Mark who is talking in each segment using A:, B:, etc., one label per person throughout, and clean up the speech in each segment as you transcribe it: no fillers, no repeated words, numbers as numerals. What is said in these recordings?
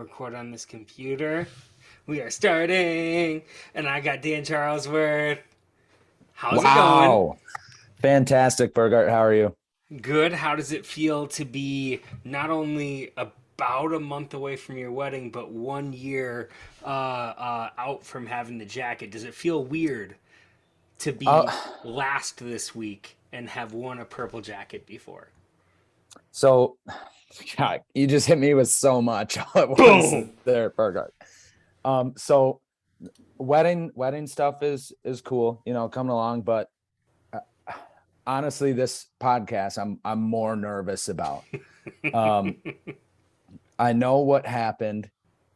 A: record on this computer. We are starting, and I got Dan Charlesworth. How's it going?
B: Wow. Fantastic, Burgart. How are you?
A: Good. How does it feel to be not only about a month away from your wedding, but 1 year out from having the jacket? Does it feel weird to
B: Uh,
A: be last this week and have won a purple jacket before?
B: so God, you just hit me with so much all at once
A: Boom!
B: there, Burgart. So wedding stuff is cool, coming along, but uh, honestly, this podcast I'm more nervous about. Um, I know what happened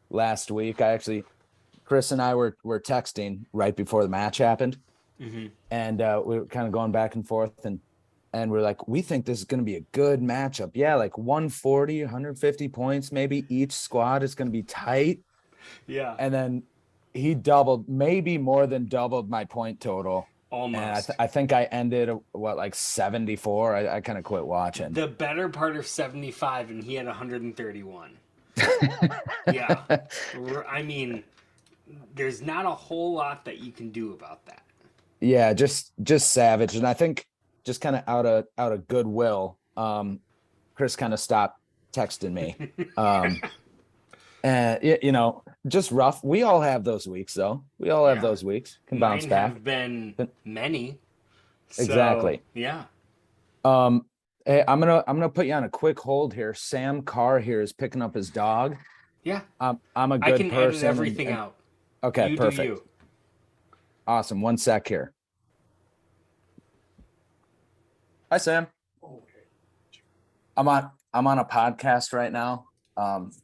B: last week. Chris and I were texting right before the match happened.
A: Mm-hmm.
B: And we were kind of going back and forth, and we're like, we think this is going to be a good matchup. Yeah, like 140, 150 points, maybe each squad is going to be tight.
A: Yeah,
B: And then he doubled, maybe more than doubled my point total. And
A: almost.
B: I think I ended like 74. I kind of quit watching.
A: The better part of 75, and he had 131. Yeah. I mean, there's not a whole lot that you can do about that.
B: Yeah, just savage. And I think just kind of out of goodwill, Chris kind of stopped texting me. And just rough. We all have those weeks, though. We all have
A: Yeah.
B: those weeks. Can bounce
A: Mine
B: back.
A: have been many. So,
B: Exactly.
A: yeah.
B: Um, hey, I'm gonna put you on a quick hold here. Sam Carr here is picking up his dog.
A: Yeah.
B: I'm a
A: I
B: good
A: can edit
B: person.
A: everything out.
B: Okay,
A: You do
B: perfect.
A: you.
B: Awesome. One sec here. Hi, Sam. I'm on a podcast right now.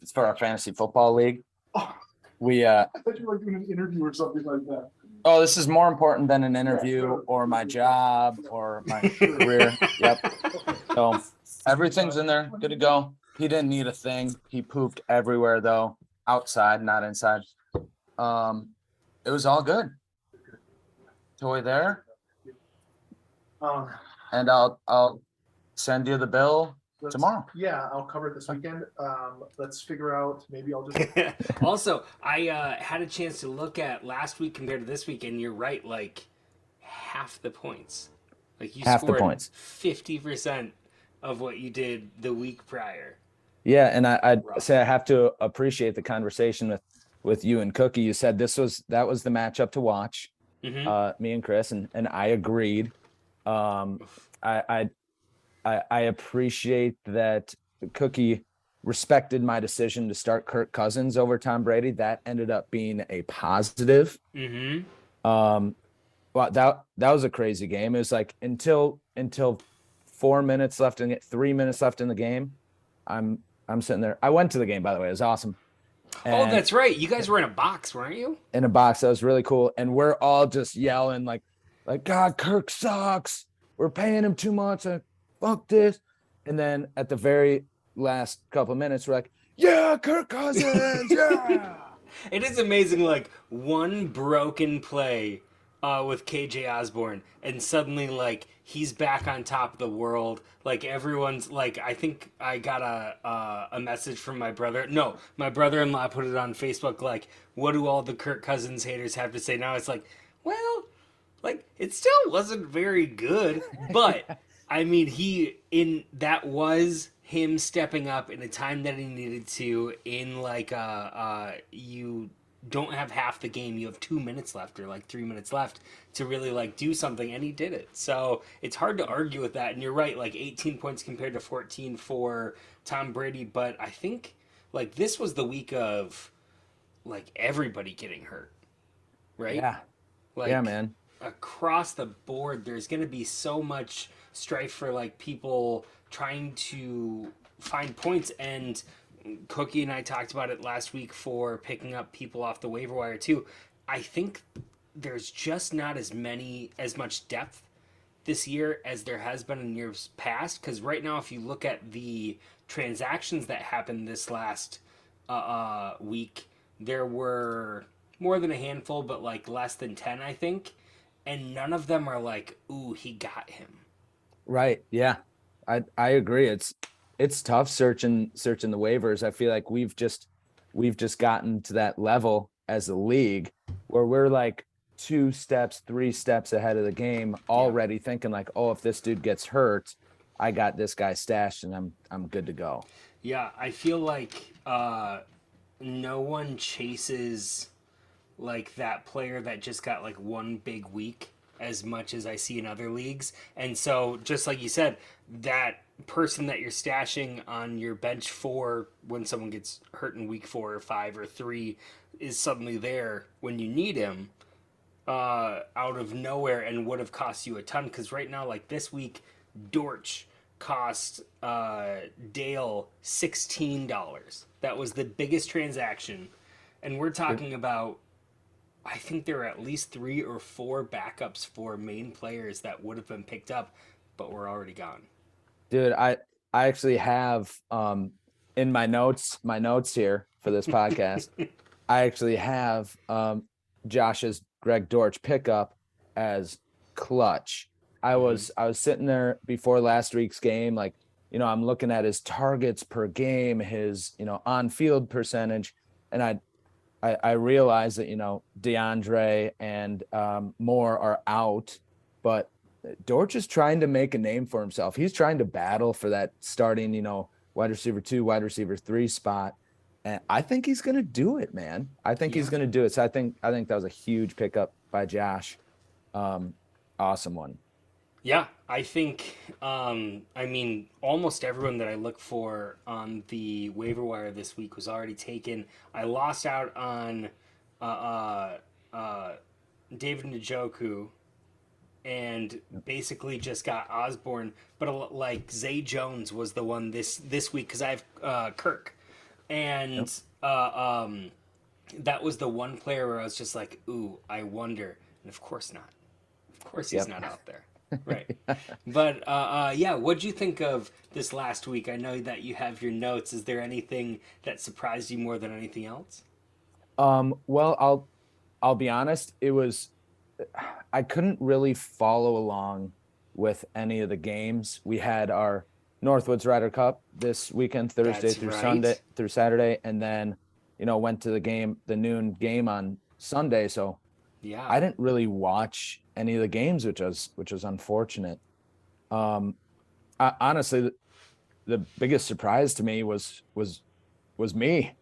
B: It's for our fantasy football league.
C: Oh,
B: We
C: I thought you were like doing an interview or something like that.
B: Oh, this is more important than an interview or my job or my career. Yep. So everything's in there. Good to go. He didn't need a thing. He pooped everywhere though. Outside, not inside. It was all good. Toy there.
C: Um,
B: And I'll send you the bill tomorrow.
C: Yeah, I'll cover it this weekend. Let's figure out. Maybe I'll just.
A: Also, I had a chance to look at last week compared to this week, and you're right, like half the points. Like you
B: Half the
A: scored
B: points.
A: 50% of what you did the week prior.
B: Yeah, and I'd
A: Rough.
B: say I have to appreciate the conversation with you and Cookie. You said that was the matchup to watch.
A: Mm-hmm.
B: Me and Chris, and I agreed. I appreciate that Cookie respected my decision to start Kirk Cousins over Tom Brady. That ended up being a positive.
A: Mm-hmm.
B: Well, that was a crazy game. It was like until 4 minutes left and 3 minutes left in the game. I'm sitting there. I went to the game, by the way. It was awesome.
A: Oh,
B: And
A: that's right. You guys were in a box, weren't you?
B: in a box, that was really cool. And we're all just yelling like God, Kirk sucks. We're paying him too much. Fuck this. And then at the very last couple of minutes, we're like, yeah, Kirk Cousins, yeah.
A: It is amazing, like one broken play with KJ Osborne, and suddenly like he's back on top of the world. Like everyone's like, I think I got a message from my brother. No, my brother-in-law put it on Facebook. Like, what do all the Kirk Cousins haters have to say now? It's like, well, like it still wasn't very good, but I mean, that was him stepping up in a time that he needed to. In like you don't have half the game, you have 2 minutes left or like 3 minutes left to really like do something, and he did it. So it's hard to argue with that. And you're right, like 18 points compared to 14 for Tom Brady, but I think like this was the week of like everybody getting hurt, right?
B: Yeah.
A: Like,
B: Yeah, man.
A: Across the board, there's going to be so much strife for like people trying to find points. And Cookie and I talked about it last week for picking up people off the waiver wire too. I think there's just not as much depth this year as there has been in years past. Because right now, if you look at the transactions that happened this last week, there were more than a handful, but like less than 10, I think. And none of them are like, ooh, he got him.
B: Right. Yeah. I agree. It's tough searching the waivers. I feel like we've just we've just gotten to that level as a league where we're like 2 steps, 3 steps ahead of the game, already thinking like, oh, if this dude gets hurt, I got this guy stashed and I'm good to go.
A: Yeah, I feel like no one chases like that player that just got like one big week as much as I see in other leagues. And so, just like you said, that person that you're stashing on your bench for when someone gets hurt in week 4 or 5 or 3 is suddenly there when you need him out of nowhere and would have cost you a ton. Because right now, like this week, Dortch cost Dale $16. That was the biggest transaction. And we're talking about, I think there are at least 3 or 4 backups for main players that would have been picked up, but were already gone.
B: Dude, I actually have in my notes here for this podcast, I actually have Josh's Greg Dortch pickup as clutch. I was sitting there before last week's game, like, I'm looking at his targets per game, his, on field percentage, and I realized that, DeAndre and Moore are out, but Dortch is trying to make a name for himself. He's trying to battle for that starting, wide receiver 2, wide receiver 3 spot. And I think he's going to do it, man. I think he's going to do it. So I think that was a huge pickup by Josh. Awesome one.
A: Yeah, I think, I mean, almost everyone that I look for on the waiver wire this week was already taken. I lost out on David Njoku and basically just got Osborne, but like Zay Jones was the one this week because I have Kirk, and that was the one player where I was just like, ooh, I wonder, and of course not. Of course he's not out there. Right. But yeah, what'd you think of this last week? I know that you have your notes. Is there anything that surprised you more than anything else?
B: Well, I'll be honest, I couldn't really follow along with any of the games. We had our Northwoods Ryder Cup this weekend, Thursday
A: That's
B: through
A: right.
B: Sunday through Saturday, and then, went to the noon game on Sunday. So
A: Yeah.
B: I didn't really watch any of the games, which was unfortunate. Honestly, the biggest surprise to me was me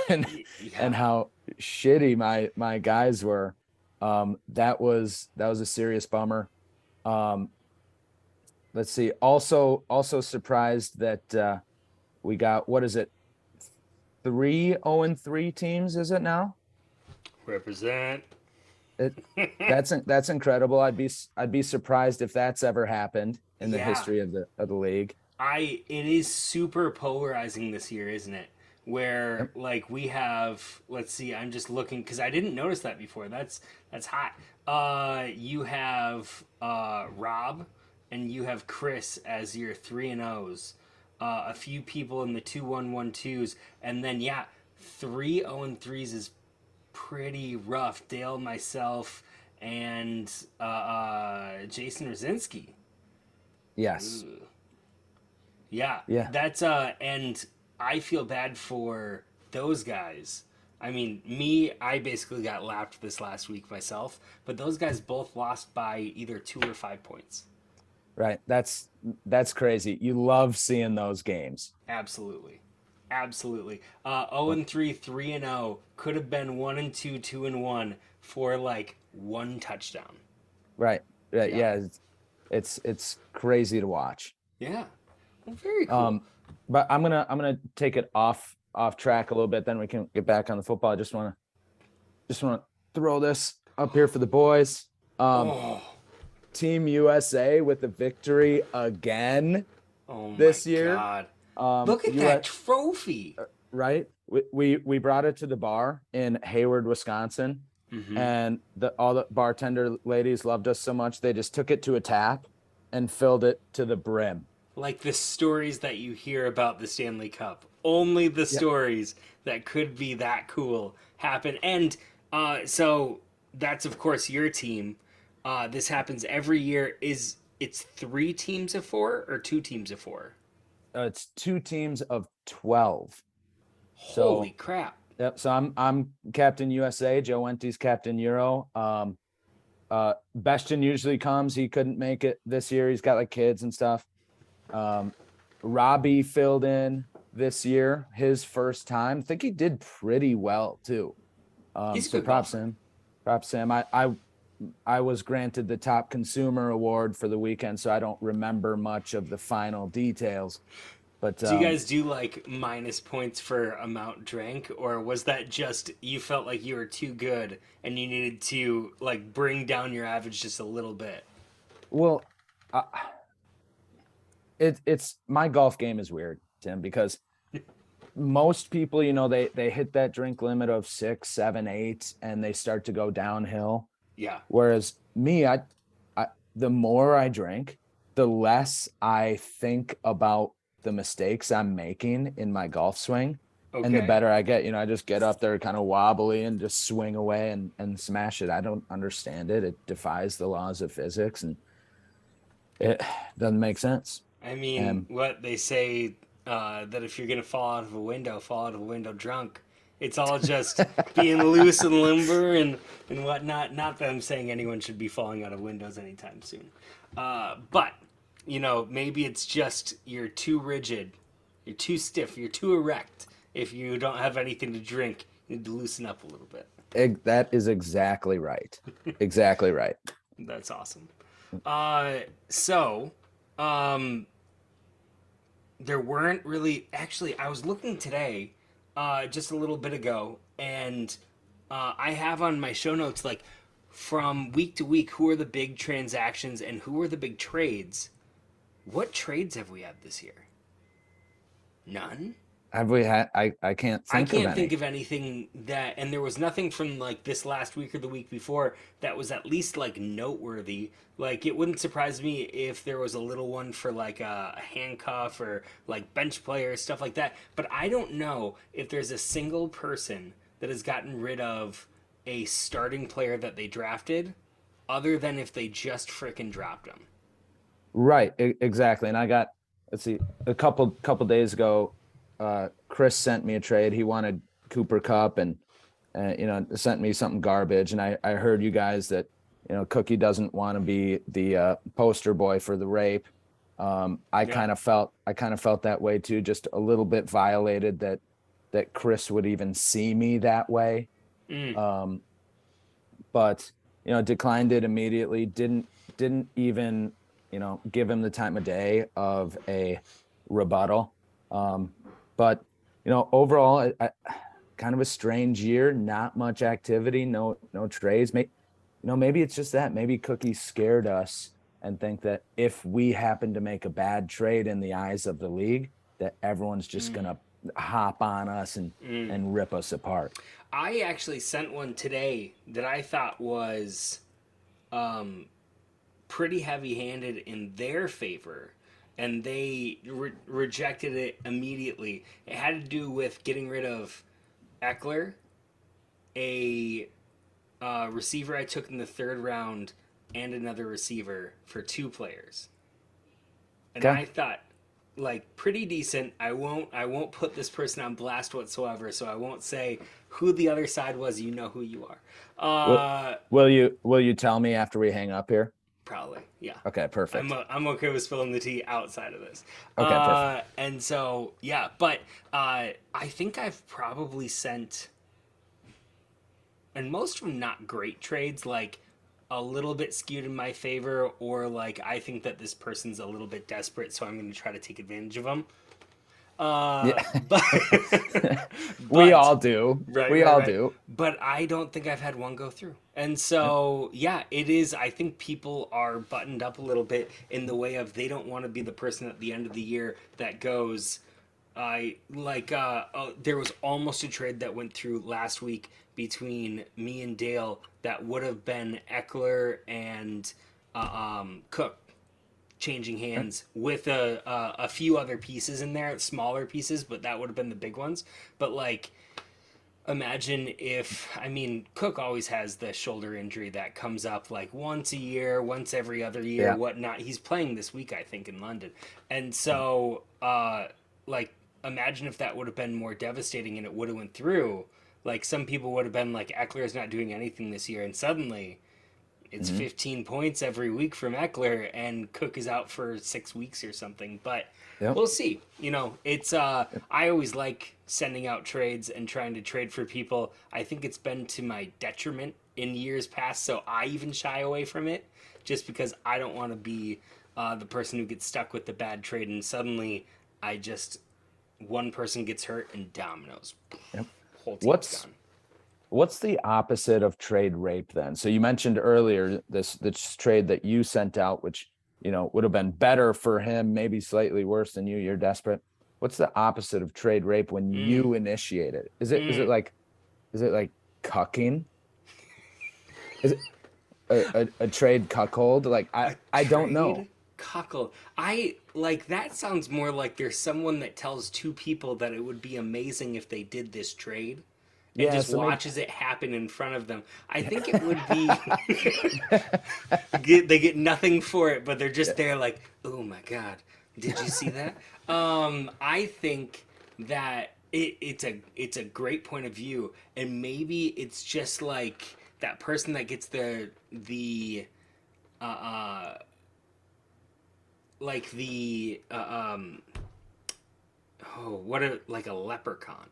B: and how shitty my guys were. That was a serious bummer. Let's see. Also surprised that we got, what is it? 3-0-3 teams, is it now?
A: Represent.
B: That's incredible. I'd be surprised if that's ever happened in the history of the league.
A: It is super polarizing this year, isn't it? Where like we have, let's see, I'm just looking because I didn't notice that before. That's hot. You have Rob and you have Chris as your 3-0s. A few people in the 2-1-1-2s, and then 3-0-3s is pretty rough. Dale, myself, and Jason Rosinski.
B: Yes.
A: Ooh. Yeah. That's and I feel bad for those guys. I mean, I basically got lapped this last week myself, but those guys both lost by either 2 or 5 points.
B: Right. That's crazy. You love seeing those games.
A: Absolutely. 0-3, 3-0 could have been 1-2, 2-1 for like one touchdown.
B: Right. Yeah. It's crazy to watch.
A: Yeah. Well, very cool.
B: But I'm gonna take it off track a little bit. Then we can get back on the football. I just want to throw this up here for the boys. Team USA with the victory again this year.
A: God. Look at that trophy.
B: Right. We brought it to the bar in Hayward, Wisconsin. Mm-hmm. And all the bartender ladies loved us so much they just took it to a tap and filled it to the brim.
A: Like the stories that you hear about the Stanley Cup. Only the stories that could be that cool happen. And so that's, of course, your team. This happens every year. It's 3 teams of 4 or 2 teams of 4?
B: It's 2 teams of 12.
A: Holy crap.
B: Yep. So I'm Captain USA. Joe Wente's Captain Euro. Bestian usually comes. He couldn't make it this year. He's got like kids and stuff. Robbie filled in this year, his first time. I think he did pretty well too.
A: He's a
B: So
A: good
B: props
A: golfer.
B: him. Props him. I was granted the top consumer award for the weekend, so I don't remember much of the final details. But
A: Do you guys do like minus points for amount drank, or was that just you felt like you were too good and you needed to like bring down your average just a little bit?
B: well, uh, it's my golf game is weird, Tim, because most people, they hit that drink limit of 6, 7, 8, and they start to go downhill.
A: Yeah.
B: Whereas me, I the more I drink, the less I think about the mistakes I'm making in my golf swing. And the
A: Okay.
B: better I get, I just get up there kind of wobbly and just swing away and smash it. I don't understand it. It defies the laws of physics and it doesn't make sense.
A: I mean,
B: And
A: what they say that if you're gonna fall out of a window drunk. It's all just being loose and limber and whatnot. Not that I'm saying anyone should be falling out of windows anytime soon. But, maybe it's just you're too rigid, you're too stiff, you're too erect. If you don't have anything to drink, you need to loosen up a little bit.
B: that is exactly right. Exactly right.
A: That's awesome. So, um, there weren't really actually. I was looking today, just a little bit ago, and I have on my show notes like from week to week who are the big transactions and who are the big trades. What trades have we had this year? None.
B: Have we had I can't
A: I
B: think of
A: can't
B: any.
A: think of anything that, and there was nothing from like this last week or the week before that was at least like noteworthy. Like it wouldn't surprise me if there was a little one for like a handcuff or like bench players, stuff like that. But I don't know if there's a single person that has gotten rid of a starting player that they drafted, other than if they just frickin' dropped him.
B: Right, exactly. And I got, let's see, a couple days ago, Chris sent me a trade. He wanted Cooper Cup and sent me something garbage. And I heard you guys that Cookie doesn't want to be the poster boy for the rape. I
A: Yeah.
B: kind of felt that way too, just a little bit violated that Chris would even see me that way.
A: Mm.
B: Um, but declined it immediately. Didn't even give him the time of day of a rebuttal. But overall, kind of a strange year. Not much activity. No trades. Maybe it's just that. Maybe Cookie scared us and think that if we happen to make a bad trade in the eyes of the league, that everyone's just gonna hop on us and rip us apart.
A: I actually sent one today that I thought was um, pretty heavy-handed in their favor, and they rejected it immediately. It had to do with getting rid of Eckler, a receiver I took in the third round, and another receiver for two players. And
B: Okay.
A: I thought, like, pretty decent. I won't put this person on blast whatsoever, so I won't say who the other side was. You know who you are.
B: Will will you tell me after we hang up here?
A: Probably, yeah.
B: Okay, perfect.
A: I'm okay with spilling the tea outside of this.
B: Okay, perfect.
A: And so yeah, but I think I've probably sent, and most of them not great trades, like a little bit skewed in my favor, or like I think that this person's a little bit desperate, so I'm going to try to take advantage of them.
B: Yeah.
A: But
B: We
A: but
B: all do.
A: right,
B: We
A: right,
B: all
A: right.
B: do.
A: But I don't think I've had one go through. And so, yeah, it is. I think people are buttoned up a little bit in the way of they don't want to be the person at the end of the year that goes, I like, there was almost a trade that went through last week between me and Dale that would have been Eckler and Cook changing hands with a few other pieces in there, smaller pieces, but that would have been the big ones. But like, imagine if, I mean, Cook always has the shoulder injury that comes up like once a year, once every other year,
B: Yeah.
A: whatnot. He's playing this week, I think, in London, and so like, imagine if that would have been more devastating and it would have went through. Like some people would have been like, Eckler's not doing anything this year, and suddenly it's 15 points every week from Eckler, and Cook is out for 6 weeks or something. But
B: Yep.
A: we'll see. It's I always like sending out trades and trying to trade for people. I think it's been to my detriment in years past, so I even shy away from it just because I don't want to be the person who gets stuck with the bad trade, and suddenly one person gets hurt and dominoes.
B: Yep.
A: Whole team's gone.
B: What's the opposite of trade rape then? So you mentioned earlier this trade that you sent out, which, would have been better for him, maybe slightly worse than you. You're desperate. What's the opposite of trade rape when you initiate it? Is it like cucking? Is it a trade cuckold? Like I don't know.
A: Cuckold. That sounds more like there's someone that tells two people that it would be amazing if they did this trade. And just watches it happen in front of them. I think it would be they get nothing for it, but they're just there like, oh my god, did you see that? I think that it's a great point of view, and maybe it's just like that person that gets like a leprechaun.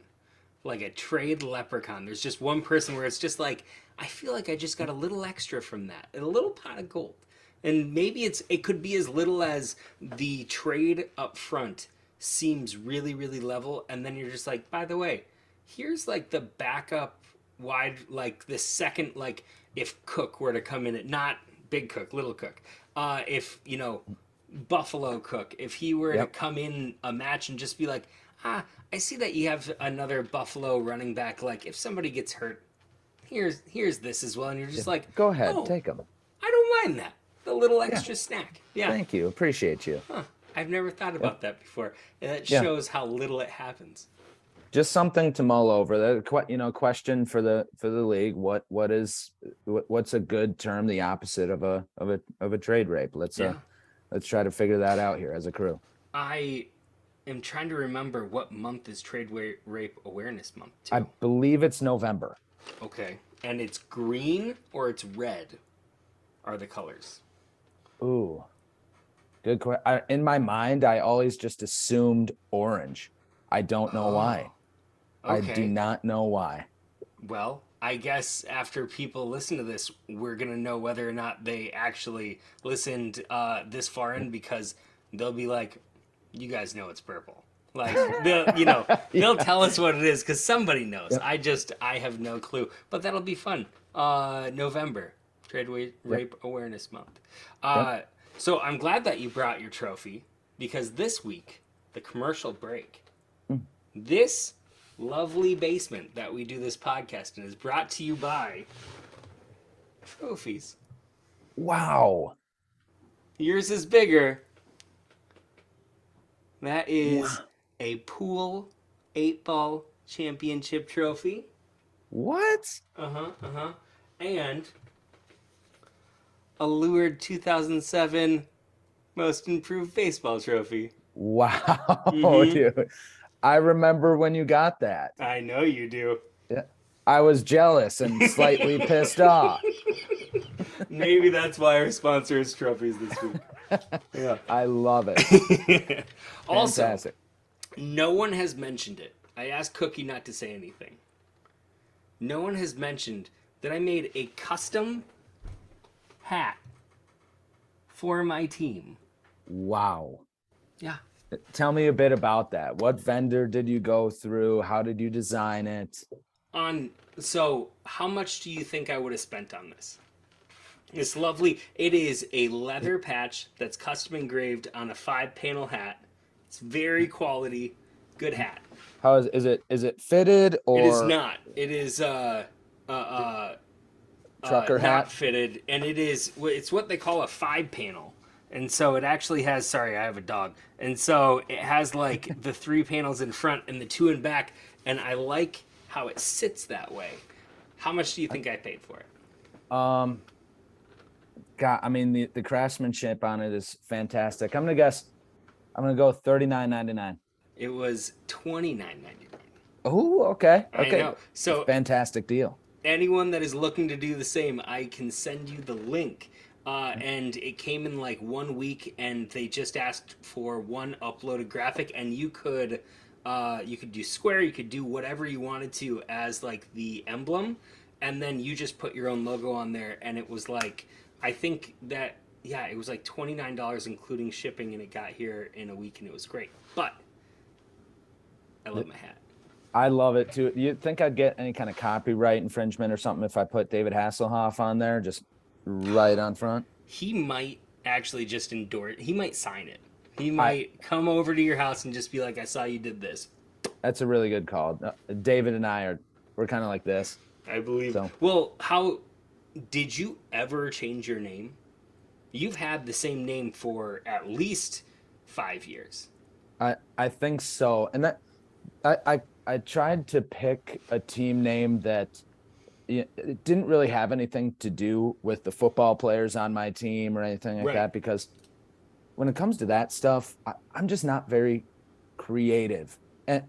A: Like a trade leprechaun. There's just one person where it's just like, I feel like I just got a little extra from that, a little pot of gold. And maybe it could be as little as the trade up front seems really, really level, and then you're just like, by the way, here's like the backup wide, like the second, like if Cook were to come in at not Big Cook, Little Cook, if Buffalo Cook, if he were to come in a match and just be like, I see that you have another Buffalo running back. Like, if somebody gets hurt, here's this as well. And you're just like,
B: go ahead, take them.
A: I don't mind that. The little extra snack. Yeah.
B: Thank you. Appreciate you.
A: Huh. I've never thought about that before. And that shows how little it happens.
B: Just something to mull over. That question for the league. What's a good term? The opposite of a trade rape. Let's try to figure that out here as a crew.
A: I'm trying to remember what month is Trade Rape Awareness Month, too.
B: I believe it's November.
A: Okay. And it's green or it's red are the colors?
B: Ooh. Good question. In my mind, I always just assumed orange. I don't know why.
A: Okay.
B: I do not know why.
A: Well, I guess after people listen to this, we're going to know whether or not they actually listened this far in, because they'll be like, you guys know it's purple. Like, they'll tell us what it is because somebody knows. Yep. I have no clue. But that'll be fun. November, Trade Rape Awareness Month. So I'm glad that you brought your trophy, because this week, the commercial break, this lovely basement that we do this podcast in is brought to you by trophies.
B: Wow.
A: Yours is bigger. That is a pool 8-ball championship trophy.
B: What?
A: And a Lured 2007 Most Improved Baseball trophy.
B: Wow, dude. I remember when you got that.
A: I know you do.
B: Yeah. I was jealous and slightly pissed off.
A: Maybe that's why our sponsor is trophies this week.
B: Yeah, I love it.
A: Also,
B: fantastic.
A: No one has mentioned it. I asked Cookie not to say anything. No one has mentioned that I made a custom hat for my team.
B: Wow.
A: Yeah.
B: Tell me a bit about that. What vendor did you go through? How did you design it?
A: So how much do you think I would have spent on this? It's lovely. It is a leather patch that's custom engraved on a 5-panel hat. It's very quality, good hat.
B: How is it fitted or?
A: It is not. It is
B: trucker hat,
A: not fitted, and it's what they call a 5-panel. And so it actually has, sorry, I have a dog. And so it has like the 3 panels in front and the 2 in back, and I like how it sits that way. How much do you think I paid for it?
B: God, I mean the craftsmanship on it is fantastic. I'm gonna go $39.99.
A: It was $29.99.
B: Oh, okay.
A: I
B: Okay.
A: know. So
B: Fantastic deal.
A: anyone that is looking to do the same, I can send you the link. And it came in like 1 week, and they just asked for one uploaded graphic, and you could do square, you could do whatever you wanted to as like the emblem, and then you just put your own logo on there, and it was like, I think that yeah, it was like $29 including shipping, and it got here in a week, and it was great. But I love my hat.
B: I love it too. You think I'd get any kind of copyright infringement or something if I put David Hasselhoff on there, just right on front?
A: He might actually just endorse. He might sign it. He might come over to your house and just be like, "I saw you did this."
B: That's a really good call. David and we're kind of like this.
A: I believe.
B: So
A: Well, how did you ever change your name? You've had the same name for at least 5 years.
B: I think so. And that I tried to pick a team name that it didn't really have anything to do with the football players on my team or anything like
A: Right.
B: that, because when it comes to that stuff, I'm just not very creative. And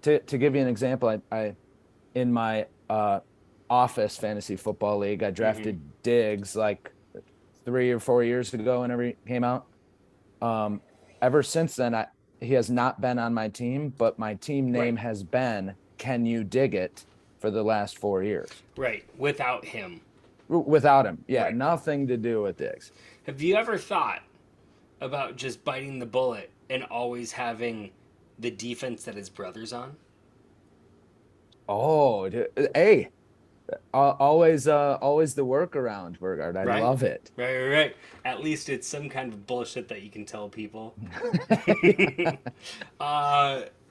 B: to give you an example, I in my office fantasy football league, I drafted Diggs like 3 or 4 years ago whenever he came out. Ever since then, he has not been on my team, but my team name
A: Right.
B: has been Can You Dig It for the last 4 years.
A: Right. Without him.
B: Without him. Yeah,
A: Right.
B: nothing to do with Diggs.
A: Have you ever thought about just biting the bullet and always having the defense that his brother's on?
B: Oh, hey, always the workaround, Burgard. I
A: Right.
B: love it.
A: Right. At least it's some kind of bullshit that you can tell people.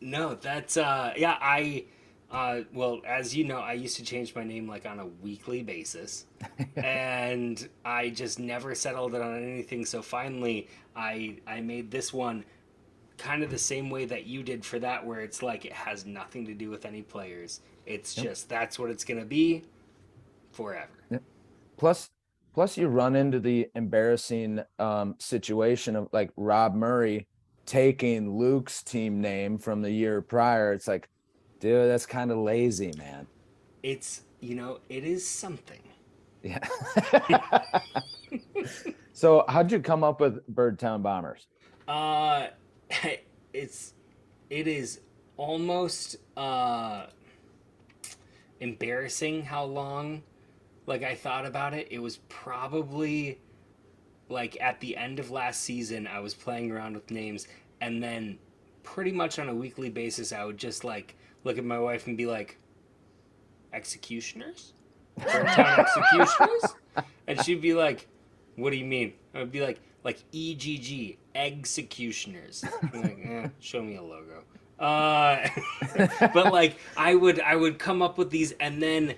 A: No, that's yeah, well, as you know, I used to change my name like on a weekly basis. And I just never settled it on anything, so finally I made this one kind of the same way that you did for that, where it's like it has nothing to do with any players. It's just that's what it's gonna be forever.
B: Yep. Plus you run into the embarrassing situation of like Rob Murray taking Luke's team name from the year prior. It's like, dude, that's kind of lazy, man.
A: It's it is something.
B: Yeah. So how'd you come up with Birdtown Bombers?
A: Uh, it is almost embarrassing how long like I thought about it. It was probably like at the end of last season I was playing around with names, and then pretty much on a weekly basis I would just like look at my wife and be like, executioners? Birdtown executioners? And she'd be like, what do you mean? I would be like EGG, executioners. I'm like, show me a logo. But like I would come up with these, and then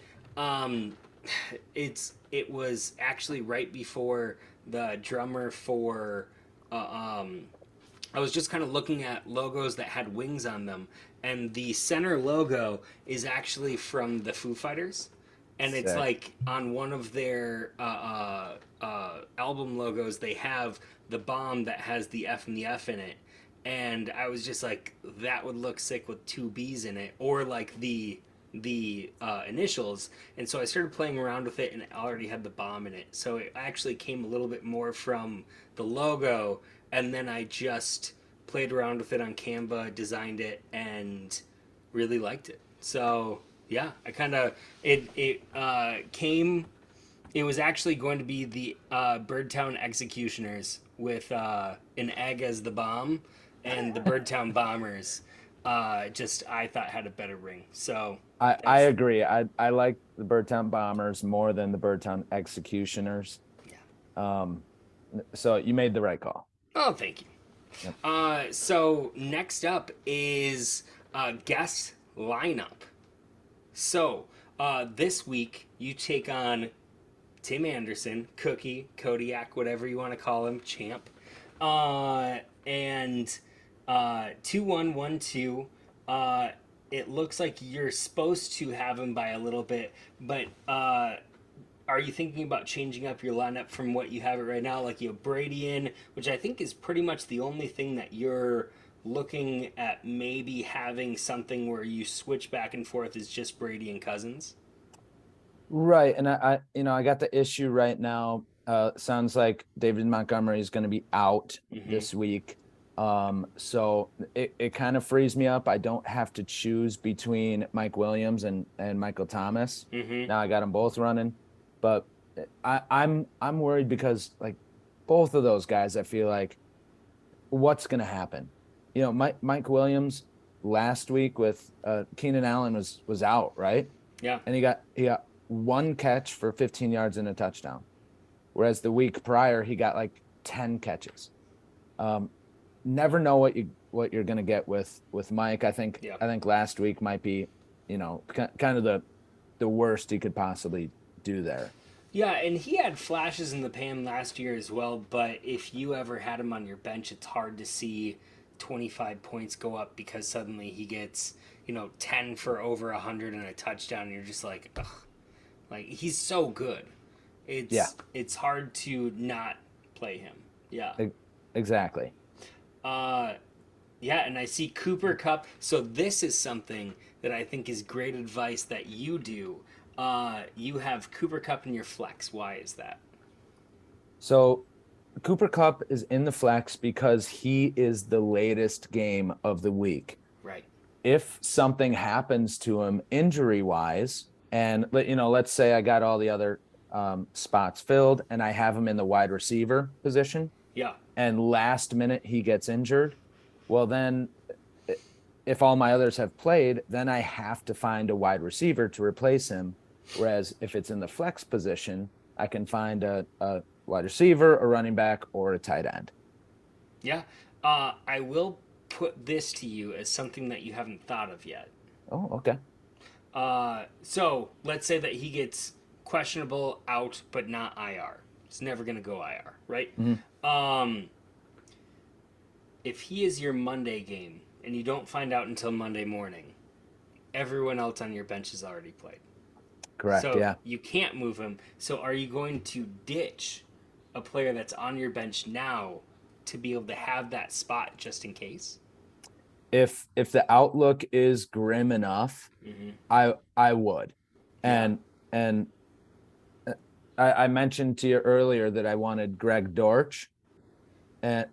A: it was actually right before the drummer for I was just kind of looking at logos that had wings on them, and the center logo is actually from the Foo Fighters, and it's
B: Sick.
A: like on one of their album logos they have the bomb that has the F and the F in it, and I was just like, that would look sick with two B's in it, or like the initials. And so I started playing around with it, and it already had the bomb in it, so it actually came a little bit more from the logo, and then I just played around with it on Canva, designed it, and really liked it. So yeah, I kind of it came. It was actually going to be the Birdtown Executioners with an egg as the bomb, and the Birdtown Bombers. Just I thought had a better ring. So
B: I agree. I like the Birdtown Bombers more than the Birdtown Executioners.
A: Yeah.
B: So you made the right call.
A: Oh, thank you.
B: Yep.
A: So next up is guest lineup. So this week you take on Tim Anderson, Cookie, Kodiak, whatever you want to call him, champ, and 2112. It looks like you're supposed to have him by a little bit, but are you thinking about changing up your lineup from what you have it right now? Like you have Brady in, which I think is pretty much the only thing that you're looking at maybe having something where you switch back and forth is just Brady and Cousins.
B: Right. And I got the issue right now. Sounds like David Montgomery is going to be out this week. So it kind of frees me up. I don't have to choose between Mike Williams and Michael Thomas. Now I got them both running, but I'm worried because like both of those guys, I feel like what's going to happen? Mike Williams last week with Keenan Allen was out, right?
A: Yeah.
B: And he got one catch for 15 yards and a touchdown. Whereas the week prior, he got like 10 catches. Never know what you're going to get with Mike. I think last week might be, kind of the worst he could possibly do there.
A: Yeah, and he had flashes in the pan last year as well, but if you ever had him on your bench, it's hard to see 25 points go up because suddenly he gets, 10 for over 100 and a touchdown, and you're just like, ugh. Like, he's so good. It's hard to not play him. Yeah.
B: Exactly.
A: Yeah, and I see Cooper Kupp. So this is something that I think is great advice that you do. You have Cooper Kupp in your flex. Why is that?
B: So Cooper Kupp is in the flex because he is the latest game of the week.
A: Right.
B: If something happens to him injury-wise, and let's say I got all the other spots filled and I have him in the wide receiver position.
A: Yeah.
B: And last minute he gets injured. Well, then if all my others have played, then I have to find a wide receiver to replace him. Whereas if it's in the flex position, I can find a wide receiver, a running back, or a tight end.
A: Yeah. I will put this to you as something that you haven't thought of yet.
B: Oh, okay.
A: So let's say that he gets questionable out, but not IR. It's never going to go IR, right?
B: Mm-hmm.
A: If he is your Monday game and you don't find out until Monday morning, everyone else on your bench has already played.
B: Correct.
A: So
B: yeah.
A: you can't move him. So are you going to ditch a player that's on your bench now to be able to have that spot just in case?
B: If the outlook is grim enough, I would. And I mentioned to you earlier that I wanted Greg Dortch, and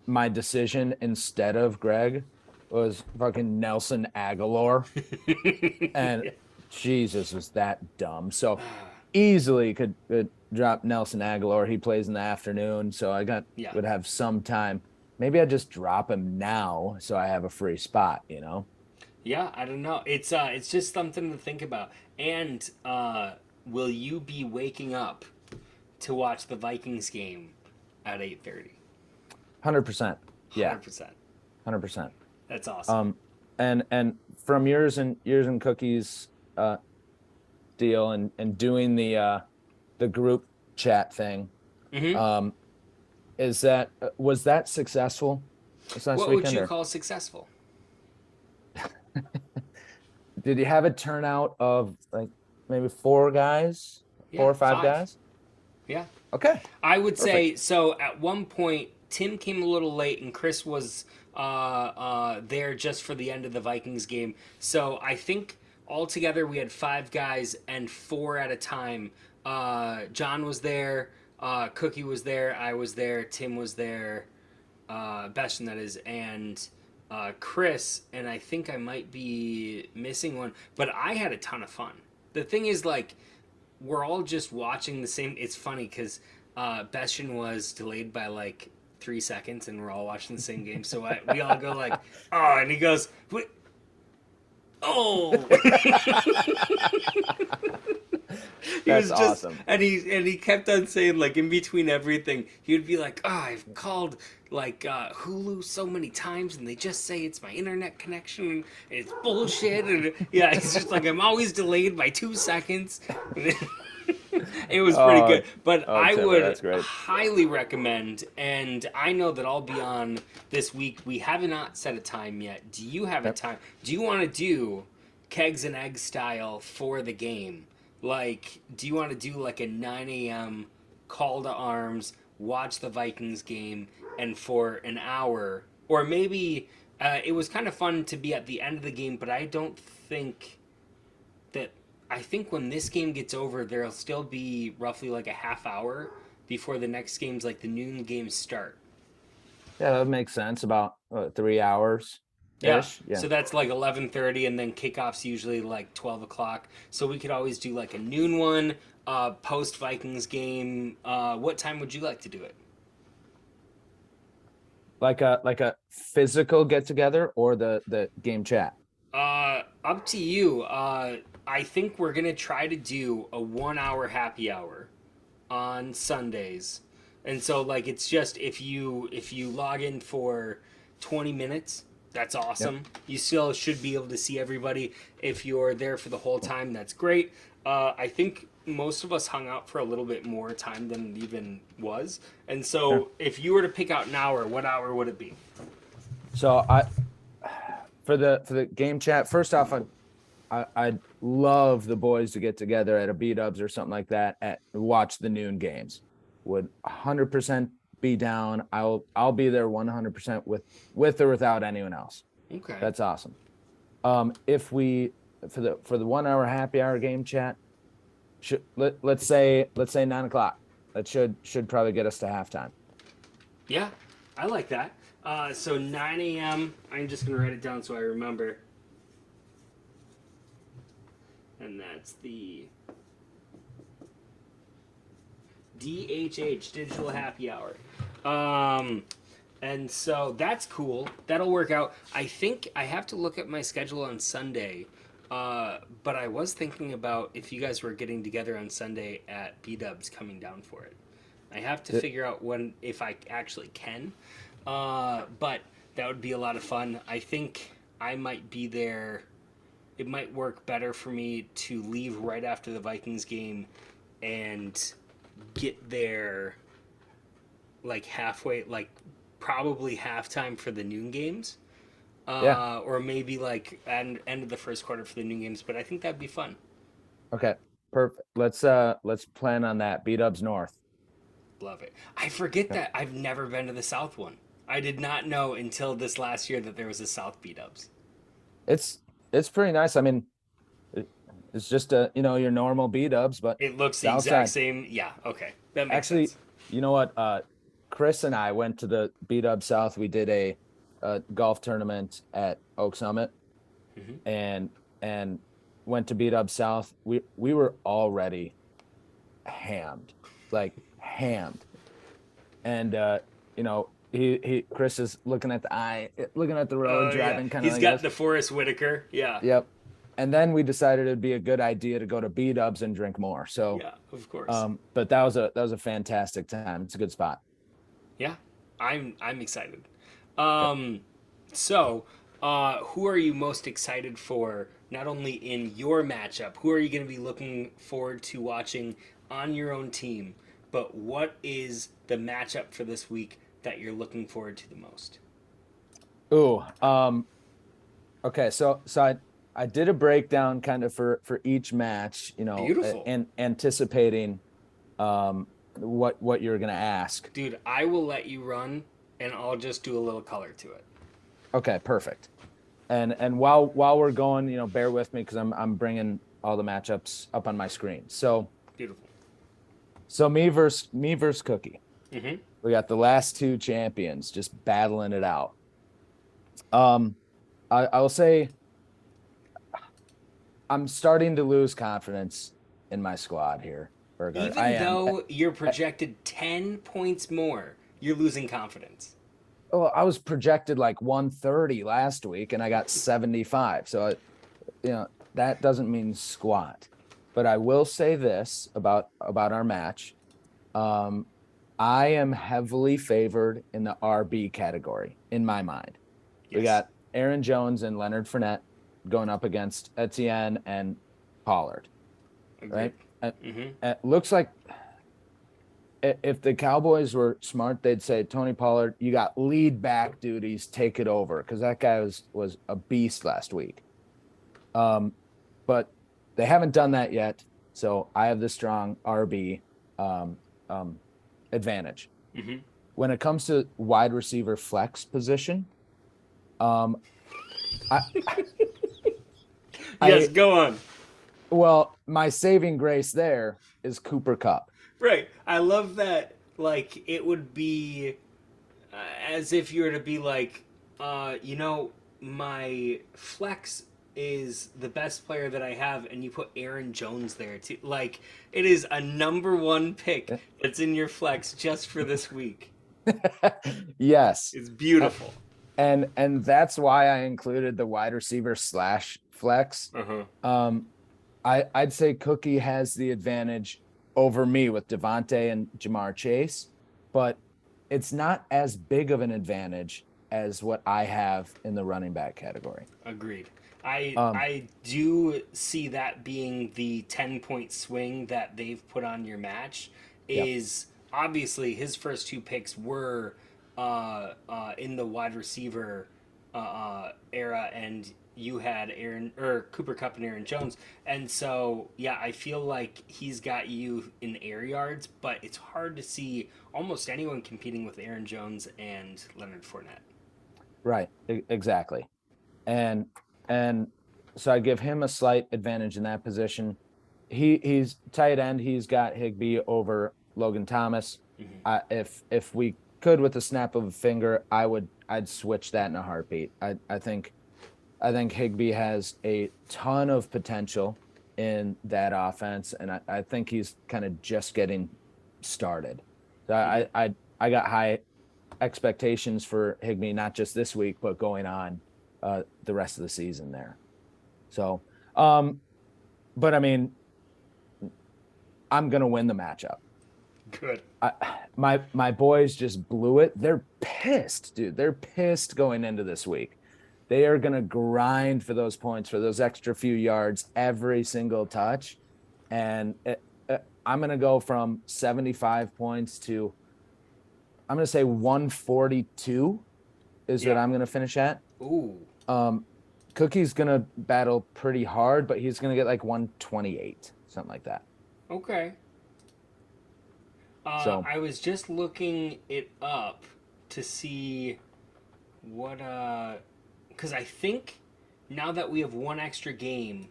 B: my decision instead of Greg was fucking Nelson Aguilar. And Jesus, was that dumb. So easily could drop Nelson Aguilar. He plays in the afternoon, so I would have some time. Maybe I just drop him now so I have a free spot,
A: Yeah, I don't know. It's just something to think about. And will you be waking up to watch the Vikings game at 8:30?
B: 100%. Yeah.
A: 100%.
B: 100%.
A: That's awesome.
B: And from yours and Cookies deal and doing the group chat thing, was that successful this last
A: what
B: weekend?
A: Would you call successful?
B: Did you have a turnout of like maybe four or five guys?
A: Yeah.
B: Okay.
A: I would say so. At one point, Tim came a little late, and Chris was there just for the end of the Vikings game. So I think altogether we had 5 guys and 4 at a time. John was there, Cookie was there, I was there, Tim was there, Bestion that is, and Chris, and I think I might be missing one, but I had a ton of fun. The thing is, like, we're all just watching the same. It's funny because Bestion was delayed by like 3 seconds, and we're all watching the same game. So we all go like, "Oh," and he goes, "What? Oh!"
B: That's awesome.
A: And he kept on saying, like, in between everything, he would be like, "Oh, I've called like Hulu so many times, and they just say it's my internet connection, and it's bullshit." And yeah, it's just like I'm always delayed by 2 seconds. It was pretty good, but I would highly recommend, and I know that I'll be on this week. We have not set a time yet. Do you have a time? Do you want to do kegs and eggs style for the game? Like, do you want to do like a 9 a.m. call to arms, watch the Vikings game, and for an hour, or maybe It was kind of fun to be at the end of the game, but I don't think that. I think when this game gets over, there'll still be roughly like a half hour before the next games, like the noon games, start.
B: Yeah, that makes sense. About 3 hours
A: Yeah.
B: ish. Yeah.
A: So that's like 11:30, and then kickoff's usually like 12 o'clock. So we could always do like a noon one, post Vikings game. What time would you like to do it?
B: Like a physical get together or the game chat.
A: Up to you. I think we're gonna try to do a 1 hour happy hour on Sundays, and so like it's just if you log in for 20 minutes, that's
B: Yep.
A: awesome. You still should be able to see everybody. If you're there for the whole time, that's great. I think most of us hung out for a little bit more time than it even was, and
B: Sure.
A: so if you were to pick out an hour, what hour would it be?
B: So for the game chat, first off, I'd love the boys to get together at a B-dubs or something like that at watch the noon games. Would 100% be down. I'll be there 100% with or without anyone else.
A: Okay.
B: That's awesome. If we for the 1 hour happy hour game chat, let's say 9 o'clock. That should probably get us to halftime.
A: Yeah, I like that. So 9 a.m. I'm just gonna write it down so I remember. And that's the DHH Digital Happy Hour. And so that's cool. That'll work out. I think I have to look at my schedule on Sunday. But I was thinking about if you guys were getting together on Sunday at B Dubs coming down for it. I have to figure out when if I actually can. But that would be a lot of fun. I think I might be there. It might work better for me to leave right after the Vikings game and get there like halfway, like probably halftime for the noon games.
B: Yeah.
A: Or maybe like end of the first quarter for the noon games, but I think that'd be fun.
B: Okay. Perfect. Let's plan on that. B-dubs North.
A: Love it. I forget
B: Okay.
A: that I've never been to the South one. I did not know until this last year that there was a South B Dubs.
B: It's it's pretty nice. I mean, it, it's just your normal B-dubs, but
A: It looks the
B: south
A: exact
B: side.
A: same. Yeah, okay. That makes
B: Actually,
A: sense.
B: you know what? Chris and I went to the B-dub South. We did a golf tournament at Oak Summit,
A: Hmm.
B: and went to B-dub South. We were already hammed, like hammed, and he Chris is looking at the road,
A: Oh, yeah.
B: driving kind of
A: He's
B: like
A: got
B: this.
A: the Forrest Whitaker. Yeah.
B: Yep. And then we decided it'd be a good idea to go to B-dubs and drink more. So,
A: Yeah, of course.
B: but that was a fantastic time. It's a good spot.
A: Yeah. I'm excited.
B: Okay.
A: Um so who are you most excited for not only in your matchup? Who are you going to be looking forward to watching on your own team? But what is the matchup for this week that you're looking forward to the most?
B: Ooh. Okay. So I did a breakdown kind of for each match,
A: Beautiful.
B: and anticipating what you're gonna ask.
A: Dude, I will let you run and I'll just do a little color to it.
B: Okay, perfect. And while we're going, bear with me because I'm bringing all the matchups up on my screen. So
A: Beautiful.
B: me versus Cookie.
A: Mm-hmm.
B: We got the last two champions just battling it out. I will say I'm starting to lose confidence in my squad here, Burgard. I
A: Even
B: am.
A: though you're projected 10 points more, you're losing confidence.
B: Oh, I was projected like 130 last week, and I got 75. So, that doesn't mean squat. But I will say this about our match. I am heavily favored in the RB category in my mind.
A: Yes.
B: We got Aaron Jones and Leonard Fournette going up against Etienne and Pollard,
A: Agreed.
B: right?
A: Mm-hmm.
B: It looks like if the Cowboys were smart, they'd say, Tony Pollard, you got lead back duties, take it over, because that guy was a beast last week. But they haven't done that yet, so I have the strong RB advantage.
A: Mm-hmm.
B: When it comes to wide receiver flex position, Um, I,
A: Yes,
B: I
A: go on.
B: well, my saving grace there is Cooper Cup.
A: Right. I love that. Like, it would be as if you were to be like, you know, my flex is the best player that I have, and you put Aaron Jones there too. Like, it is a number one pick that's in your flex just for this week.
B: Yes.
A: It's beautiful.
B: And that's why I included the wide receiver slash flex.
A: Uh-huh.
B: I'd say Cookie has the advantage over me with Devontae and Jamar Chase, but it's not as big of an advantage as what I have in the running back category.
A: Agreed. I
B: Um,
A: I do see that being the 10-point swing that they've put on your match
B: yep.
A: is obviously his first two picks were in the wide receiver era, and you had Aaron or Cooper Cup and Aaron Jones, and so yeah, I feel like he's got you in air yards, but it's hard to see almost anyone competing with Aaron Jones and Leonard Fournette.
B: Right. Exactly. And and so I give him a slight advantage in that position. He's tight end. He's got Higbee over Logan Thomas.
A: Mm-hmm.
B: If we could with the snap of a finger, I'd switch that in a heartbeat. I think Higbee has a ton of potential in that offense, and I think he's kind of just getting started. So I got high expectations for Higbee, not just this week, but going on the rest of the season there. So, but I mean, I'm gonna win the matchup.
A: Good.
B: My boys just blew it. They're pissed, dude. They're pissed going into this week. They are gonna grind for those points, for those extra few yards, every single touch, and I'm gonna go from 75 points to I'm gonna say 142 is what
A: Yeah.
B: I'm gonna finish at.
A: Ooh.
B: Cookie's gonna battle pretty hard, but he's gonna get like 128, something like that.
A: Okay.
B: So
A: I was just looking it up to see what because I think now that we have one extra game,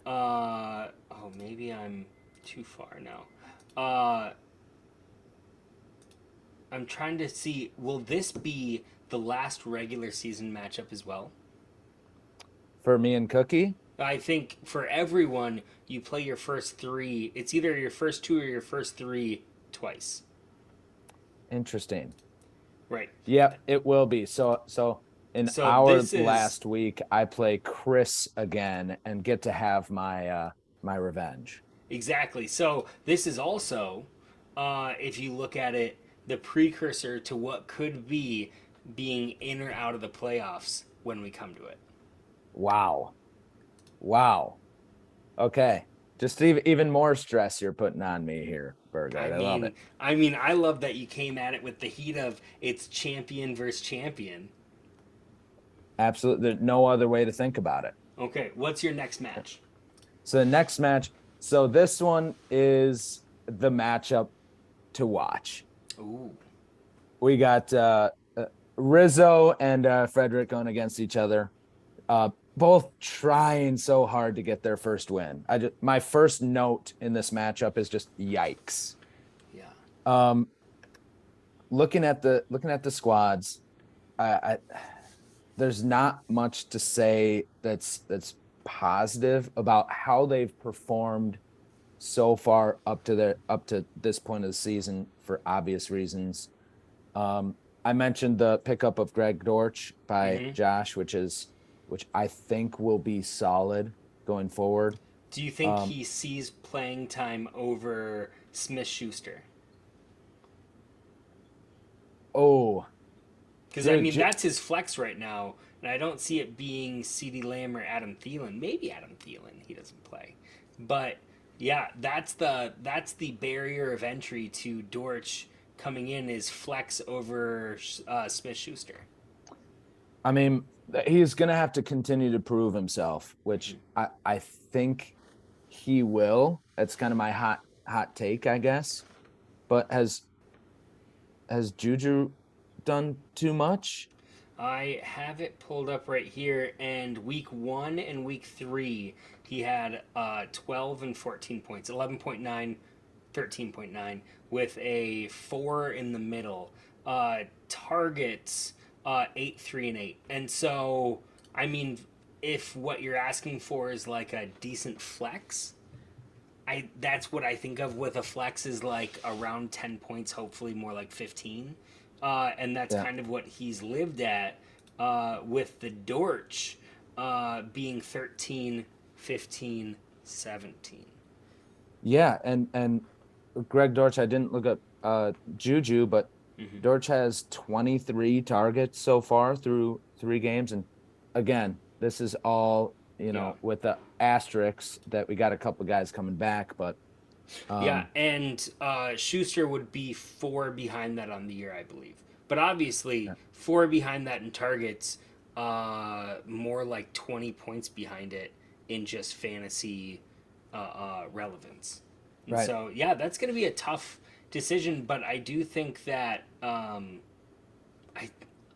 A: oh maybe I'm too far now. I'm trying to see, will this be the last regular season matchup as well?
B: for me and Cookie,
A: I think for everyone, you play your first three. It's either your first two or your first three twice.
B: interesting.
A: Right.
B: Yep, it will be. So in
A: So
B: our
A: this is
B: last week, I play Chris again and get to have my revenge.
A: exactly. So this is also, if you look at it, the precursor to what could be being in or out of the playoffs when we come to it.
B: Wow. Wow. Okay. Just even more stress you're putting on me here,
A: I
B: Burgard. I love
A: mean,
B: it.
A: I love that you came at it with the heat of it's champion versus champion.
B: Absolutely. There's no other way to think about it.
A: Okay, what's your next match?
B: So the next match, so this one is the matchup to watch.
A: Ooh,
B: We got Rizzo and Frederick going against each other, both trying so hard to get their first win. My first note in this matchup is just yikes.
A: yeah.
B: Looking at the squads, I there's not much to say that's positive about how they've performed so far up to this point of the season for obvious reasons. I mentioned the pickup of Greg Dortch by Josh, which I think will be solid going forward.
A: Do you think he sees playing time over Smith Schuster?
B: Oh,
A: Because I mean that's his flex right now, and I don't see it being CeeDee Lamb or Adam Thielen. Maybe Adam Thielen, he doesn't play, but yeah, that's the barrier of entry to Dortch coming in is flex over Smith Schuster.
B: I mean, he's gonna have to continue to prove himself, which I think he will. That's kind of my hot take, I guess. But has Juju done too much?
A: I have it pulled up right here, and week 1 and week 3, he had 12 and 14 points, 11.9, 13.9, with a 4 in the middle. Targets 8, 3, and 8. And so, I mean, if what you're asking for is like a decent flex, that's what I think of with a flex is like around 10 points, hopefully more like 15. And that's
B: Yeah.
A: kind of what he's lived at with the Dortch being 13, 15, 17.
B: Yeah, and Greg Dortch, I didn't look up Juju, but
A: Mm-hmm.
B: Dortch has 23 targets so far through 3 games. And again, this is all,
A: Yeah.
B: with the asterisks that we got a couple guys coming back, but
A: Yeah,
B: um
A: and Schuster would be 4 behind that on the year, I believe. But obviously, 4 behind that in targets, more like 20 points behind it in just fantasy relevance. And
B: right.
A: so, yeah, that's going to be a tough decision. But I do think that I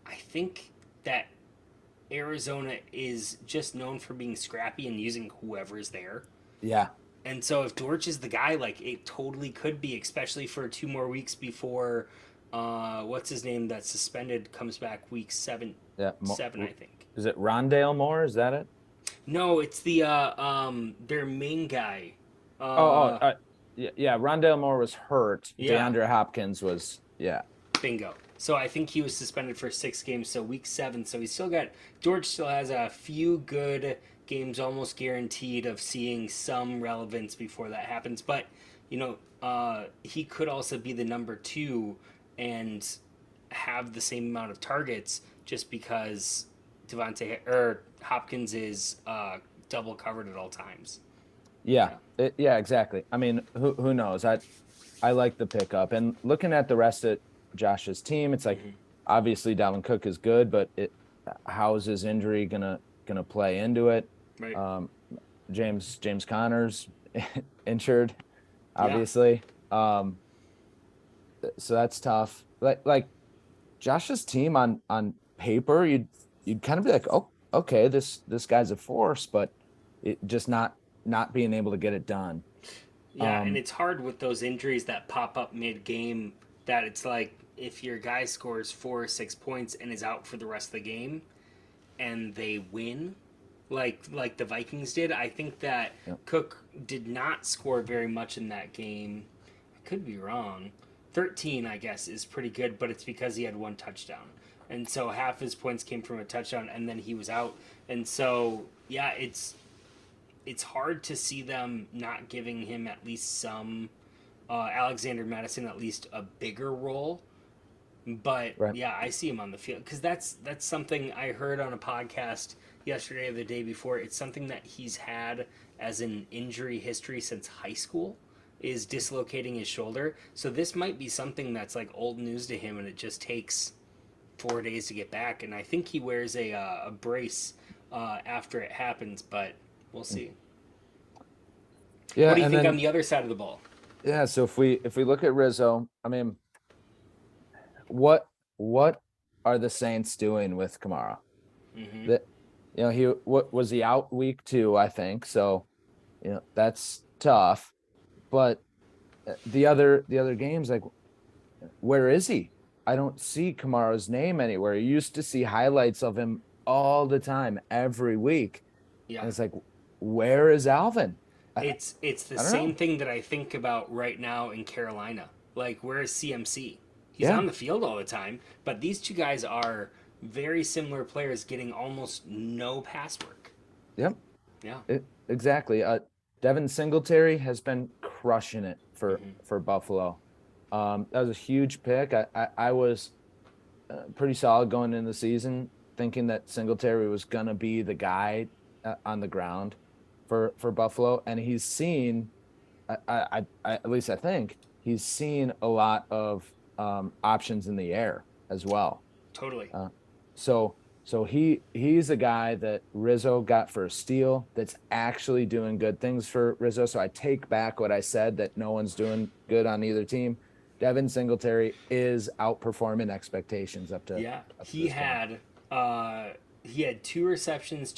A: I think that Arizona is just known for being scrappy and using whoever's there.
B: Yeah.
A: And so if Dortch is the guy, like it totally could be, especially for 2 more weeks before what's his name that's suspended comes back week
B: Yeah.
A: seven, I think.
B: Is it Rondale Moore? Is that it?
A: No, it's the their main guy.
B: Oh,
A: Uh
B: yeah. Rondale Moore was hurt.
A: yeah,
B: DeAndre Hopkins was, yeah.
A: bingo. So I think he was suspended for 6 games, so week 7. So he's still got George still has a few good games almost guaranteed of seeing some relevance before that happens. But he could also be the number 2 and have the same amount of targets just because Devontae or Hopkins is double covered at all times.
B: Yeah.
A: Yeah.
B: Yeah, exactly. I mean, who knows? I like the pickup. And looking at the rest of Josh's team, it's like
A: Mm-hmm.
B: obviously Dalvin Cook is good, but how's his injury gonna play into it?
A: Right.
B: Um, James Conner's injured,
A: Yeah.
B: obviously. So that's tough. Like Josh's team on paper, you'd kind of be like, oh, okay, this guy's a force, but it just not being able to get it done.
A: Yeah, and
B: Um,
A: it's hard with those injuries that pop up mid game that it's like if your guy scores 4 or 6 points and is out for the rest of the game and they win, like the Vikings did, I think that
B: yeah,
A: Cook did not score very much in that game. I could be wrong. 13, I guess, is pretty good, but it's because he had 1 touchdown. And so half his points came from a touchdown and then he was out. And so, yeah, it's hard to see them not giving him at least some Alexander Madison at least a bigger role. But
B: right.
A: yeah, I see him on the field because that's something I heard on a podcast yesterday or the day before. It's something that he's had as an injury history since high school is dislocating his shoulder. So this might be something that's like old news to him, and it just takes 4 days to get back. And I think he wears a brace after it happens, but we'll see.
B: Yeah,
A: What do you
B: and
A: think on
B: then
A: the other side of the ball?
B: yeah, so if we look at Rizzo, I mean, what are the Saints doing with Kamara?
A: Mm-hmm.
B: That what was he out week 2, I think. So, that's tough. But the other games, like, where is he? I don't see Kamara's name anywhere. You used to see highlights of him all the time, every week.
A: Yeah.
B: And it's like, where is Alvin?
A: It's the
B: I don't
A: same
B: know.
A: thing that I think about right now in Carolina. Like, where is CMC? He's
B: Yeah.
A: on the field all the time, but these two guys are very similar players getting almost no pass work.
B: Yep.
A: Yeah.
B: Exactly. Devin Singletary has been crushing it for
A: Mm-hmm.
B: for Buffalo. That was a huge pick. I was pretty solid going into the season, thinking that Singletary was gonna be the guy on the ground for Buffalo, and he's seen. At least I think he's seen a lot of options in the air as well.
A: Totally.
B: Uh, so he's a guy that Rizzo got for a steal that's actually doing good things for Rizzo. So I take back what I said that no one's doing good on either team. Devin Singletary is outperforming expectations up to
A: Yeah.
B: up to
A: He
B: this point.
A: had He had two receptions,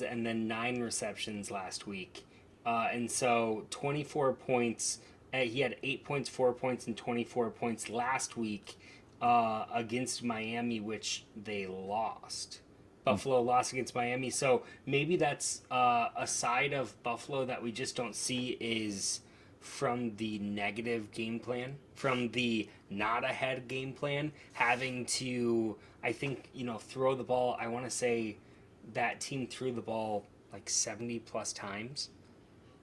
A: and then 9 receptions last week. And so 24 points. He had 8 points, 4 points, and 24 points last week against Miami, which they lost. Buffalo lost against Miami. So maybe that's a side of Buffalo that we just don't see is from the negative game plan, from the not ahead game plan, having to, I think, throw the ball. I want to say that team threw the ball like 70 plus times.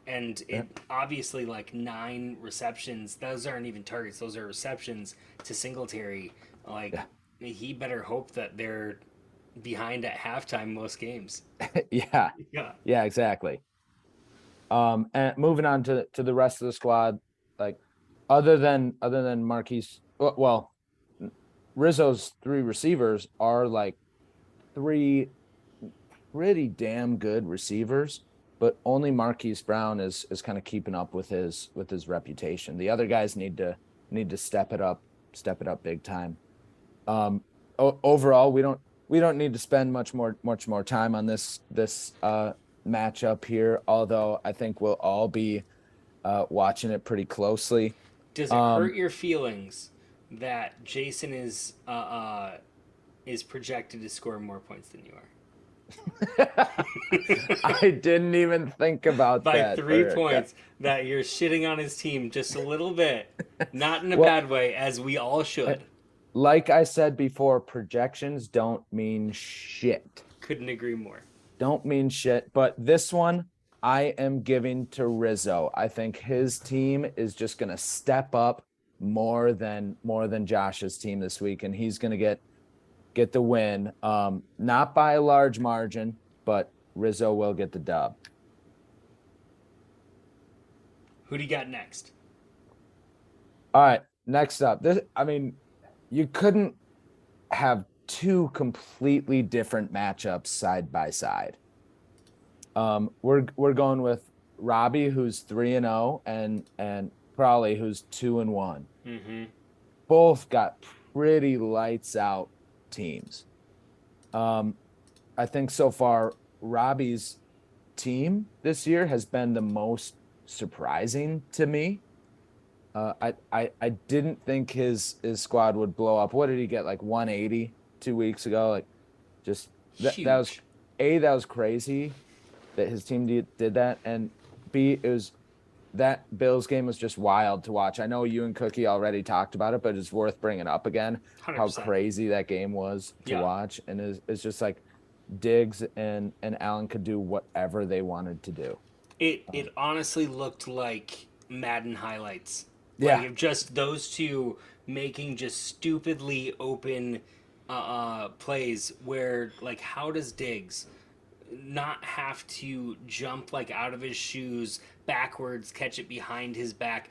A: And
B: Yeah.
A: it obviously like 9 receptions, those aren't even targets, those are receptions to Singletary. Like,
B: Yeah.
A: he better hope that they're behind at halftime most games.
B: Yeah.
A: Yeah.
B: Yeah, exactly. And moving on to the rest of the squad, like other than Marquise, well, Rizzo's 3 receivers are like 3 pretty damn good receivers, but only Marquise Brown is kind of keeping up with his reputation. The other guys need to step it up big time. Overall, we don't need to spend much more time on this matchup here, although I think we'll all be watching it pretty closely.
A: Does it
B: Um,
A: hurt your feelings that Jason is projected to score more points than you are?
B: I didn't even think about
A: By
B: that.
A: 3 points, that you're shitting on his team just a little bit, not in a
B: Well,
A: bad way, as we all should.
B: like I said before, projections don't mean shit.
A: Couldn't agree more.
B: Don't mean shit. But this one, I am giving to Rizzo. I think his team is just going to step up more than Josh's team this week, and he's going to get the win. Not by a large margin, but Rizzo will get the dub.
A: Who do you got next?
B: All right, next up. You couldn't have 2 completely different matchups side by side. We're going with Robbie, who's 3-0, and Crawley, who's 2-1.
A: Mm-hmm.
B: Both got pretty lights out teams. I think so far Robbie's team this year has been the most surprising to me. I didn't think his squad would blow up. What did he get? Like 180 2 weeks ago? Like, just that was
A: Huge.
B: that was crazy that his team did that, and B, it was that Bills game was just wild to watch. I know you and Cookie already talked about it, but it's worth bringing up again how
A: 100%.
B: crazy that game was to
A: Yeah.
B: watch, and it's just like Diggs and Allen could do whatever they wanted to do.
A: It honestly looked like Madden highlights.
B: Yeah.
A: Like, if just those two making just stupidly open plays where, like, how does Diggs not have to jump like out of his shoes backwards, catch it behind his back?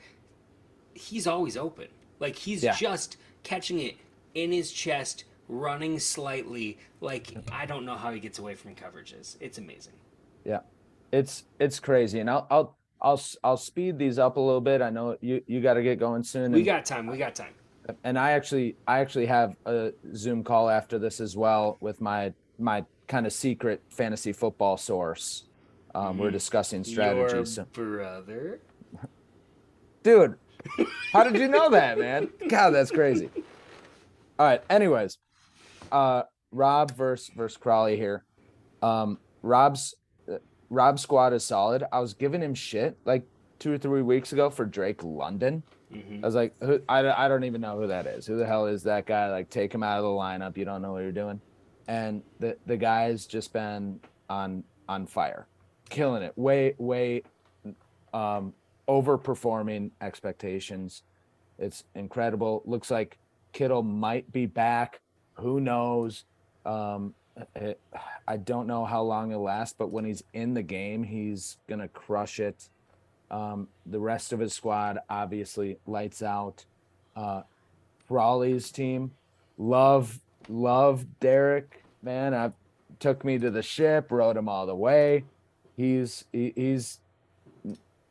A: He's always open. Like, he's
B: Yeah.
A: just catching it in his chest, running slightly. Like, I don't know how he gets away from coverages. It's amazing.
B: Yeah, it's crazy, and I'll speed these up a little bit. I know you got to get going soon.
A: We got time. We got time.
B: And I actually have a Zoom call after this as well with my kind of secret fantasy football source. We're discussing strategies.
A: Your brother?
B: Dude, how did you know that, man? God, that's crazy. All right. Anyways, Rob versus Crawley here. Rob's squad is solid. I was giving him shit like 2 or 3 weeks ago for Drake London.
A: Mm-hmm.
B: I was like, I don't even know who that is. Who the hell is that guy? Like, take him out of the lineup. You don't know what you're doing. And the guy's just been on fire, killing it. Way overperforming expectations. It's incredible. Looks like Kittle might be back. Who knows? I don't know how long it'll last, but when he's in the game, he's gonna crush it. The rest of his squad obviously lights out. Frawley's team, love Derek, man. I took me to the ship, rode him all the way. He's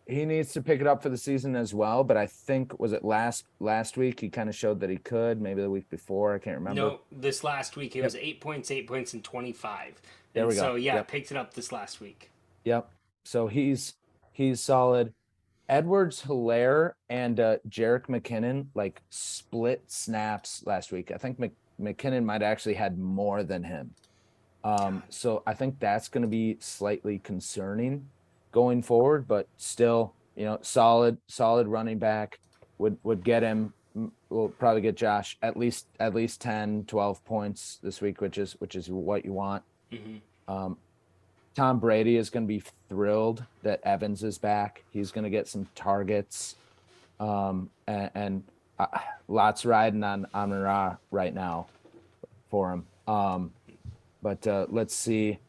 B: he needs to pick it up for the season as well. But I think was it last week he kind of showed that he could. Maybe the week before, I can't remember.
A: No, this last week it was 8 points, 8 points, and 25.
B: There
A: And
B: we go.
A: so yeah,
B: Yep.
A: picked it up this last week.
B: Yep. So he's solid. Edwards Hilaire and Jerick McKinnon like split snaps last week. I think McKinnon might actually had more than him. So I think that's going to be slightly concerning going forward, but still, solid running back would get him. We'll probably get Josh at least 10, 12 points this week, which is what you want.
A: Mm-hmm.
B: Tom Brady is going to be thrilled that Evans is back. He's going to get some targets, and lots riding on Ra right now for him. But let's see.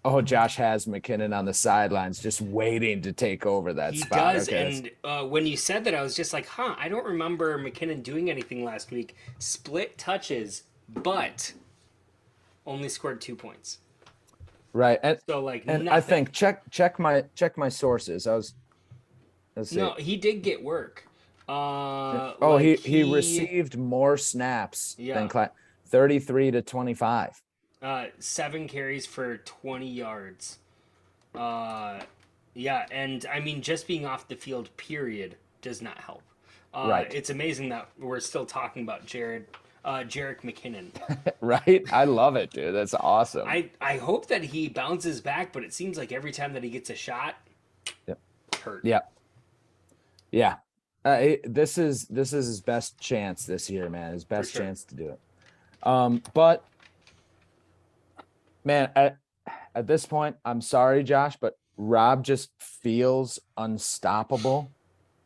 B: Oh, Josh has McKinnon on the sidelines, just waiting to take over that
A: He
B: spot.
A: does,
B: Okay.
A: and when you said that, I was just like, I don't remember McKinnon doing anything last week. Split touches, but only scored 2 points.
B: Right, and
A: So like,
B: and
A: nothing.
B: I think check my sources. Let's see.
A: No, he did get work.
B: He received more snaps than 33 to 25.
A: 7 carries for 20 yards. Yeah, and I mean, just being off the field, period, does not help.
B: Right.
A: It's amazing that we're still talking about Jerick McKinnon.
B: Right? I love it, dude. That's awesome.
A: I hope that he bounces back, but it seems like every time that he gets a shot, hurt.
B: Yeah. This is his best chance this year, man. His best chance to do it. But man, at this point, I'm sorry, Josh, but Rob just feels unstoppable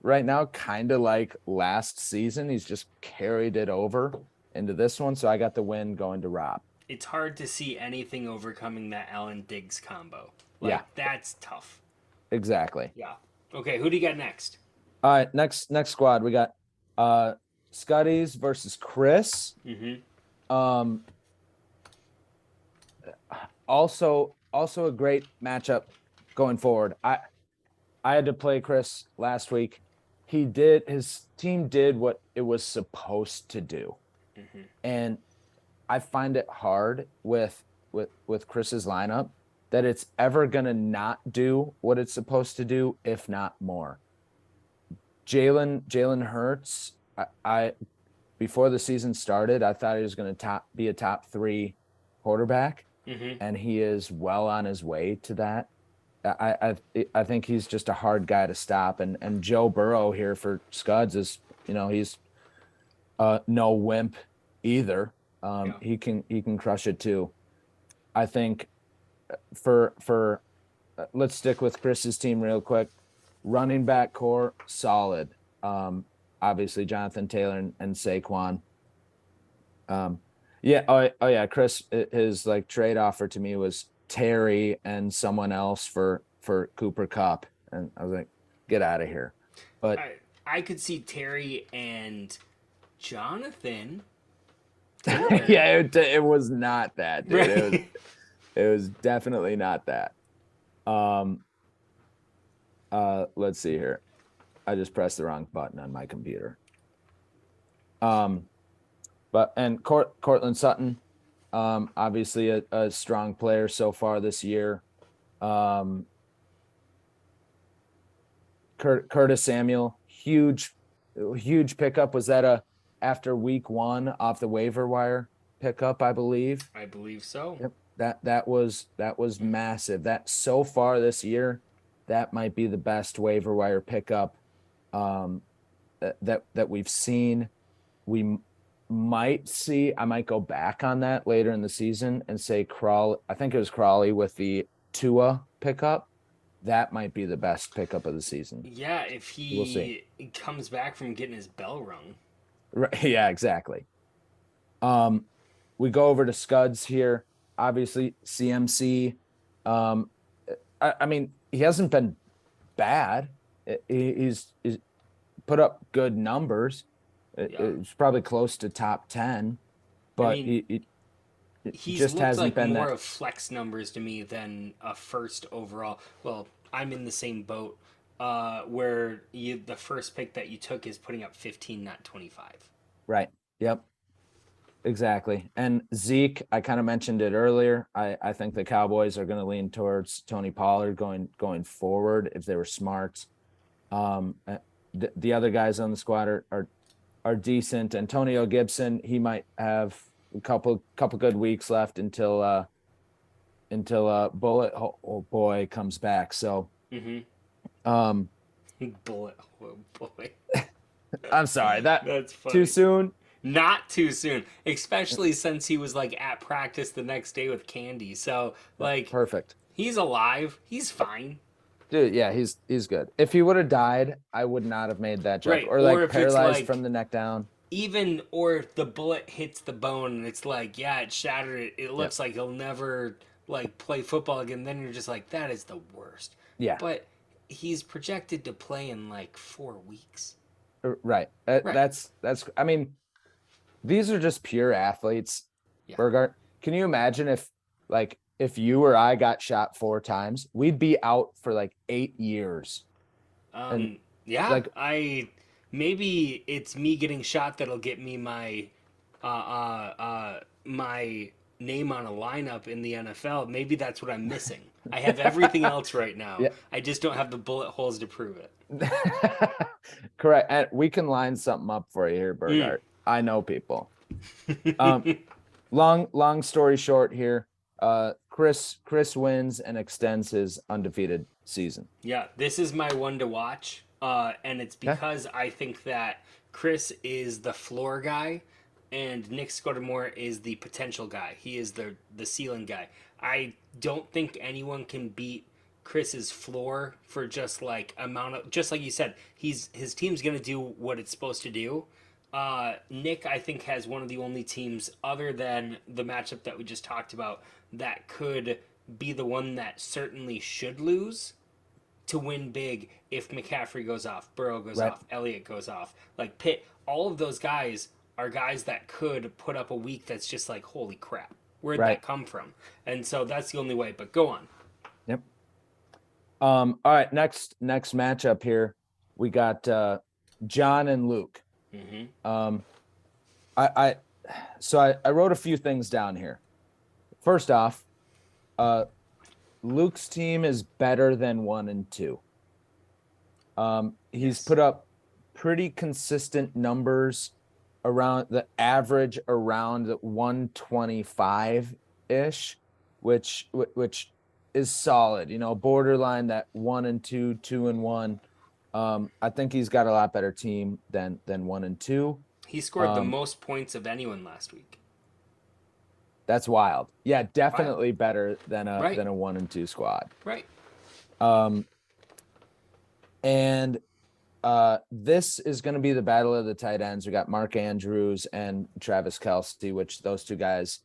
B: right now, kind of like last season. He's just carried it over into this one, so I got the win going to Rob.
A: It's hard to see anything overcoming that Allen Diggs combo. That's tough.
B: Exactly.
A: Yeah. Okay, who do you got next?
B: All right, next squad we got Scuddies versus Chris.
A: Mm-hmm.
B: Also a great matchup going forward. I had to play Chris last week. His team did what it was supposed to do.
A: Mm-hmm.
B: And I find it hard with Chris's lineup that it's ever gonna not do what it's supposed to do, if not more. Jalen Hurts, I before the season started, I thought he was going to be a top 3 quarterback, and he is well on his way to that. I think he's just a hard guy to stop, and Joe Burrow here for Scuds is, he's no wimp either. He can crush it too. I think for let's stick with Chris's team real quick. Running back core solid. Obviously Jonathan Taylor and Saquon. Chris, his like trade offer to me was Terry and someone else for Cooper Kupp, and I was like, get out of here. But
A: I could see Terry and Jonathan.
B: yeah, it was not that, dude. Right. It was definitely not that. Let's see here. I just pressed the wrong button on my computer. And Cortland Sutton, obviously a strong player so far this year. Curtis Samuel, huge pickup. Was that after week 1 off the waiver wire pickup, I believe?
A: I believe so.
B: Yep. That was massive. That so far this year, that might be the best waiver wire pickup that we've seen. We might see, I might go back on that later in the season and say I think it was Crawley with the Tua pickup. That might be the best pickup of the season.
A: Yeah, if he comes back from getting his bell rung.
B: Right. Yeah, exactly. We go over to Scuds here. Obviously, CMC. I mean, he hasn't been bad. He's put up good numbers. It's probably close to top 10, but he just hasn't
A: like
B: been
A: more
B: that.
A: Of flex numbers to me than a first overall. Well, I'm in the same boat. where the first pick that you took is putting up 15, not 25.
B: Right. Yep. Exactly. And Zeke, I kind of mentioned it earlier. I think the Cowboys are going to lean towards Tony Pollard going forward if they were smart. The other guys on the squad are decent. Antonio Gibson, he might have a couple good weeks left until Bullet oh boy comes back. So
A: Bullet, oh boy,
B: I'm sorry that
A: that's funny.
B: too soon.
A: Not too soon, especially since he was like at practice the next day with Candy. So like,
B: Perfect.
A: he's alive. He's fine.
B: Dude, yeah, he's good. If he would have died, I would not have made that joke.
A: Right.
B: Or
A: Or
B: like
A: if it's
B: paralyzed
A: like-
B: from the neck down.
A: Even or if the bullet hits the bone and it's like, yeah, it shattered it. It looks like he'll never like play football again. Then you're just like, that is the worst.
B: Yeah.
A: But he's projected to play in like 4 weeks.
B: Right.
A: Right.
B: That's I mean, these are just pure athletes.
A: Yeah.
B: Burgart, can you imagine if you or I got shot 4 times, we'd be out for like 8 years.
A: Yeah,
B: like-
A: maybe it's me getting shot that'll get me my my name on a lineup in the NFL. Maybe that's what I'm missing. I have everything else right now.
B: Yeah.
A: I just don't have the bullet holes to prove it.
B: Correct. And we can line something up for you here, Burgart. I know people. Long story short here. Chris wins and extends his undefeated season.
A: Yeah, this is my one to watch. And it's because I think that Chris is the floor guy and Nick Scudamore is the potential guy. He is the ceiling guy. I don't think anyone can beat Chris's floor for just like just like you said, his team's gonna do what it's supposed to do. Nick, I think, has one of the only teams other than the matchup that we just talked about that could be the one that certainly should lose to win big if McCaffrey goes off, Burrow goes off, Elliott goes off. Like Pitt, all of those guys are guys that could put up a week that's just like, holy crap, where'd that come from? And so that's the only way, but go on.
B: Yep. All right, next matchup here. We got John and Luke. I wrote a few things down here. First off, Luke's team is better than 1 and 2. He's put up pretty consistent numbers around the average around 125 ish, which is solid. You know, borderline that 1 and 2, 2 and 1. I think he's got a lot better team than 1 and 2.
A: He scored the most points of anyone last week.
B: That's wild. Yeah, definitely better than a 1 and 2 squad.
A: Right.
B: And this is going to be the battle of the tight ends. We got Mark Andrews and Travis Kelce, which those two guys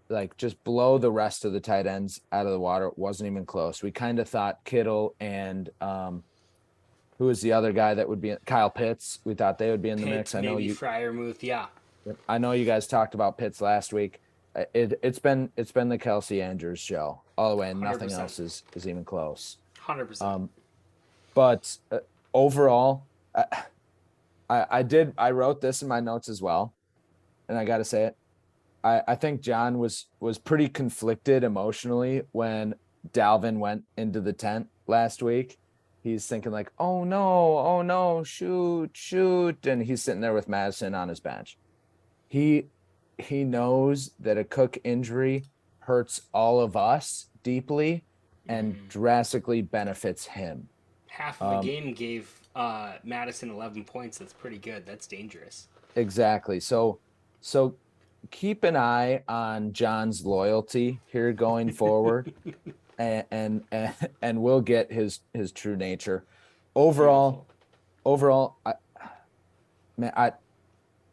B: like just blow the rest of the tight ends out of the water. It wasn't even close. We kind of thought Kittle and who was the other guy that would be Kyle Pitts. We thought they would be in the mix. I know
A: maybe Freiermuth, yeah.
B: I know you guys talked about Pitts last week. It's been the Kelce Andrews show all the way, and nothing
A: 100%.
B: else is even close.
A: 100%.
B: But overall, I wrote this in my notes as well, and I got to say it. I think John was pretty conflicted emotionally when Dalvin went into the tent last week. He's thinking like, oh no, shoot. And he's sitting there with Madison on his bench. He knows that a Cook injury hurts all of us deeply and drastically benefits him.
A: Half of the game gave Madison 11 points. That's pretty good. That's dangerous.
B: Exactly. So keep an eye on John's loyalty here going forward. And we'll get his true nature. Overall,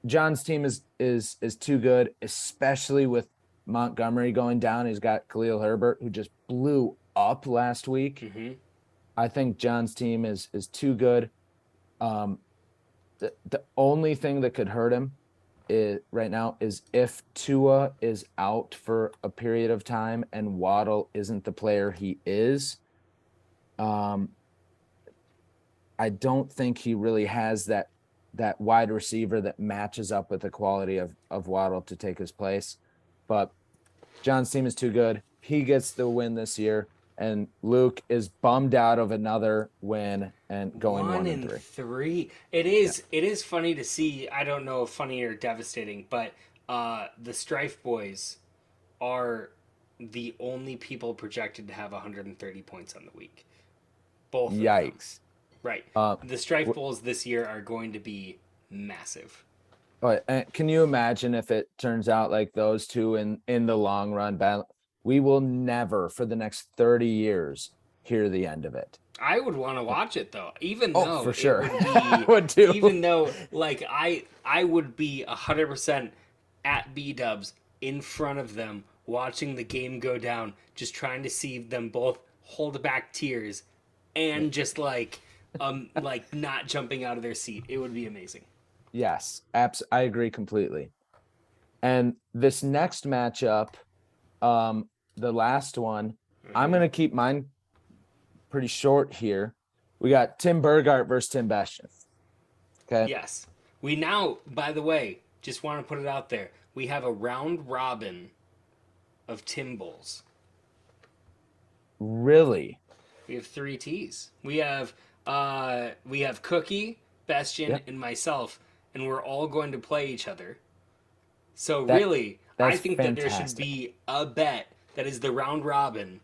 B: John's team is too good, especially with Montgomery going down. He's got Khalil Herbert, who just blew up last week. I think John's team is too good. The only thing that could hurt him right now is if Tua is out for a period of time and Waddle isn't the player he is. I don't think he really has that wide receiver that matches up with the quality of Waddle to take his place. But John's team is too good. He gets the win this year, and Luke is bummed out of another win and going 1-3.
A: 1-3. It is funny to see. I don't know if funny or devastating, but the Strife boys are the only people projected to have 130 points on the week. Both of them.
B: Yikes.
A: Right.
B: Uh,
A: The Strife Bulls this year are going to be massive.
B: But can you imagine if it turns out like those two in the long run battle? We will never, for the next 30 years, hear the end of it.
A: I would want to watch it though, even
B: Oh,
A: though
B: for sure.
A: it would
B: I
A: be,
B: would too.
A: even though like I would be 100% at B Dubs in front of them watching the game go down, just trying to see them both hold back tears and just like not jumping out of their seat. It would be amazing.
B: Yes, I agree completely. And this next matchup, the last one, I'm gonna keep mine pretty short here. We got Tim Burgart versus Tim Bestian. Okay.
A: Yes. We now, by the way, just want to put it out there. We have a round robin of Tim Bulls.
B: Really?
A: We have 3 T's. We have Cookie, Bastian,
B: Yep.
A: and myself, and we're all going to play each other. So
B: That-
A: really, I
B: that's
A: think that there should
B: fantastic.
A: be a bet that is the round robin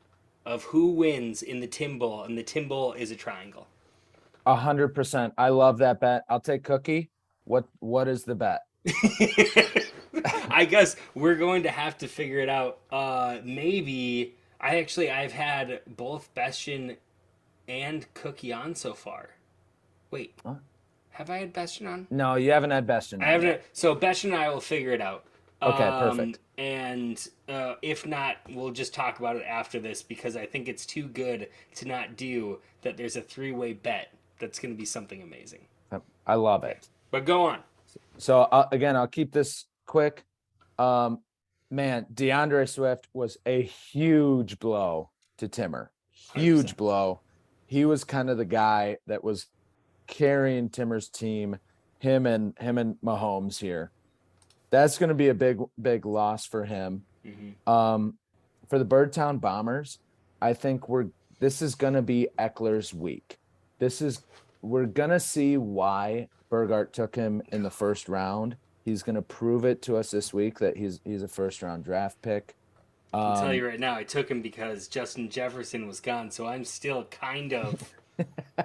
A: of who wins in the Tim Bowl, and the Tim Bowl is a triangle.
B: 100%. I love that bet. I'll take Cookie. What is the bet?
A: I guess we're going to have to figure it out. Maybe I've had both Bastian and Cookie on so far. Wait,
B: What?
A: have I had Bastian on?
B: No, you haven't had Bestian.
A: I haven't. So Bastian and I will figure it out.
B: Okay, perfect.
A: And if not, we'll just talk about it after this because I think it's too good to not do. That there's a 3-way bet that's going to be something amazing.
B: I love it.
A: But go on.
B: So again, I'll keep this quick. Man, DeAndre Swift was a huge blow to Timmer. Huge
A: 100%.
B: blow. He was kind of the guy that was carrying Timmer's team. Him and Mahomes here. That's going to be a big loss for him.
A: Mm-hmm.
B: For the Birdtown Bombers, I think this is going to be Eckler's week. We're going to see why Burgart took him in the first round. He's going to prove it to us this week that he's a first round draft pick.
A: I'll tell you right now, I took him because Justin Jefferson was gone, so I'm still kind of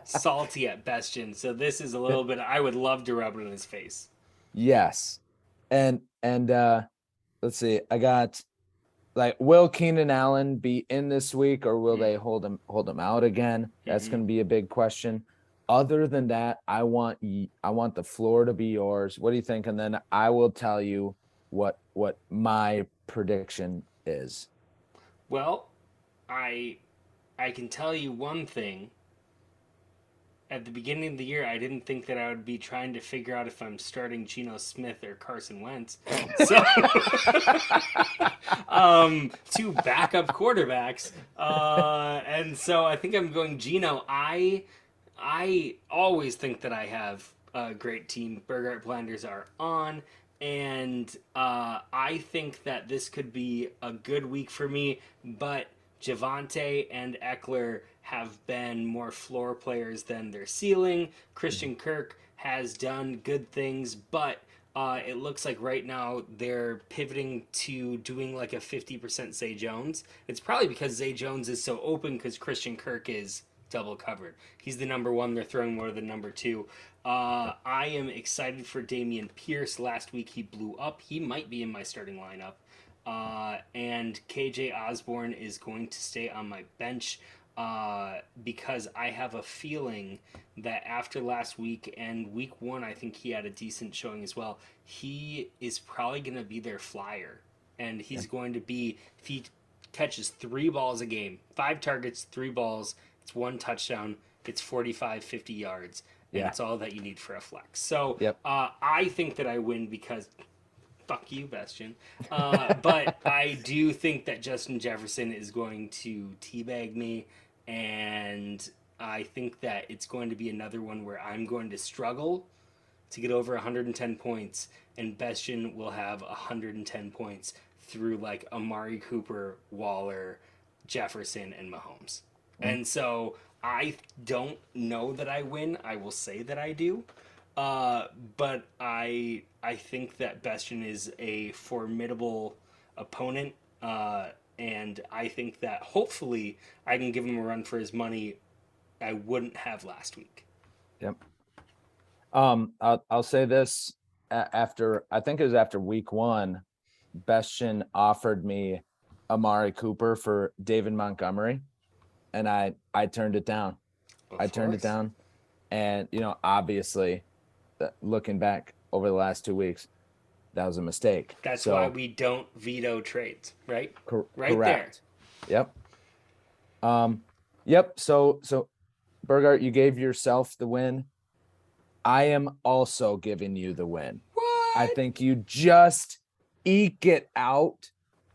A: salty at Bastian. So this is a little bit. I would love to rub it in his face.
B: Yes. And let's see. I got will Keenan Allen be in this week or will they hold him out again? That's going to be a big question. Other than that, I want the floor to be yours. What do you think? And then I will tell you what my prediction is.
A: Well, I can tell you one thing. At the beginning of the year, I didn't think that I would be trying to figure out if I'm starting Geno Smith or Carson Wentz. So, 2 backup quarterbacks, and so I think I'm going Geno. I always think that I have a great team. Burgart Blinders are on, and I think that this could be a good week for me. But Javonte and Eckler have been more floor players than their ceiling. Christian Kirk has done good things, but it looks like right now they're pivoting to doing like a 50% Zay Jones. It's probably because Zay Jones is so open because Christian Kirk is double covered. He's the number 1. They're throwing more than number 2. I am excited for Dameon Pierce. Last week he blew up. He might be in my starting lineup. And KJ Osborne is going to stay on my bench because I have a feeling that after last week and week 1, I think he had a decent showing as well. He is probably going to be their flyer. And he's going to be, if he catches 3 balls a game, 5 targets, 3 balls, it's 1 touchdown, it's 45, 50 yards. And that's all that you need for a flex. So I think that I win because fuck you, Bastian. But I do think that Justin Jefferson is going to teabag me, and I think that it's going to be another one where I'm going to struggle to get over 110 points, and Bestien will have 110 points through like Amari Cooper, Waller, Jefferson, and Mahomes. And so I don't know that I win. I will say that I do. But I think that Bestien is a formidable opponent. And I think that hopefully I can give him a run for his money I wouldn't have last week.
B: Yep. I'll say this after, I think it was after week 1, Bestien offered me Amari Cooper for David Montgomery, and I turned it down. I turned it down. And, obviously, looking back over the last 2 weeks, that was a mistake.
A: That's why we don't veto trades, right? Right
B: correct. There. Yep. Yep. So Burgart, you gave yourself the win. I am also giving you the win.
A: What?
B: I think you just eke it out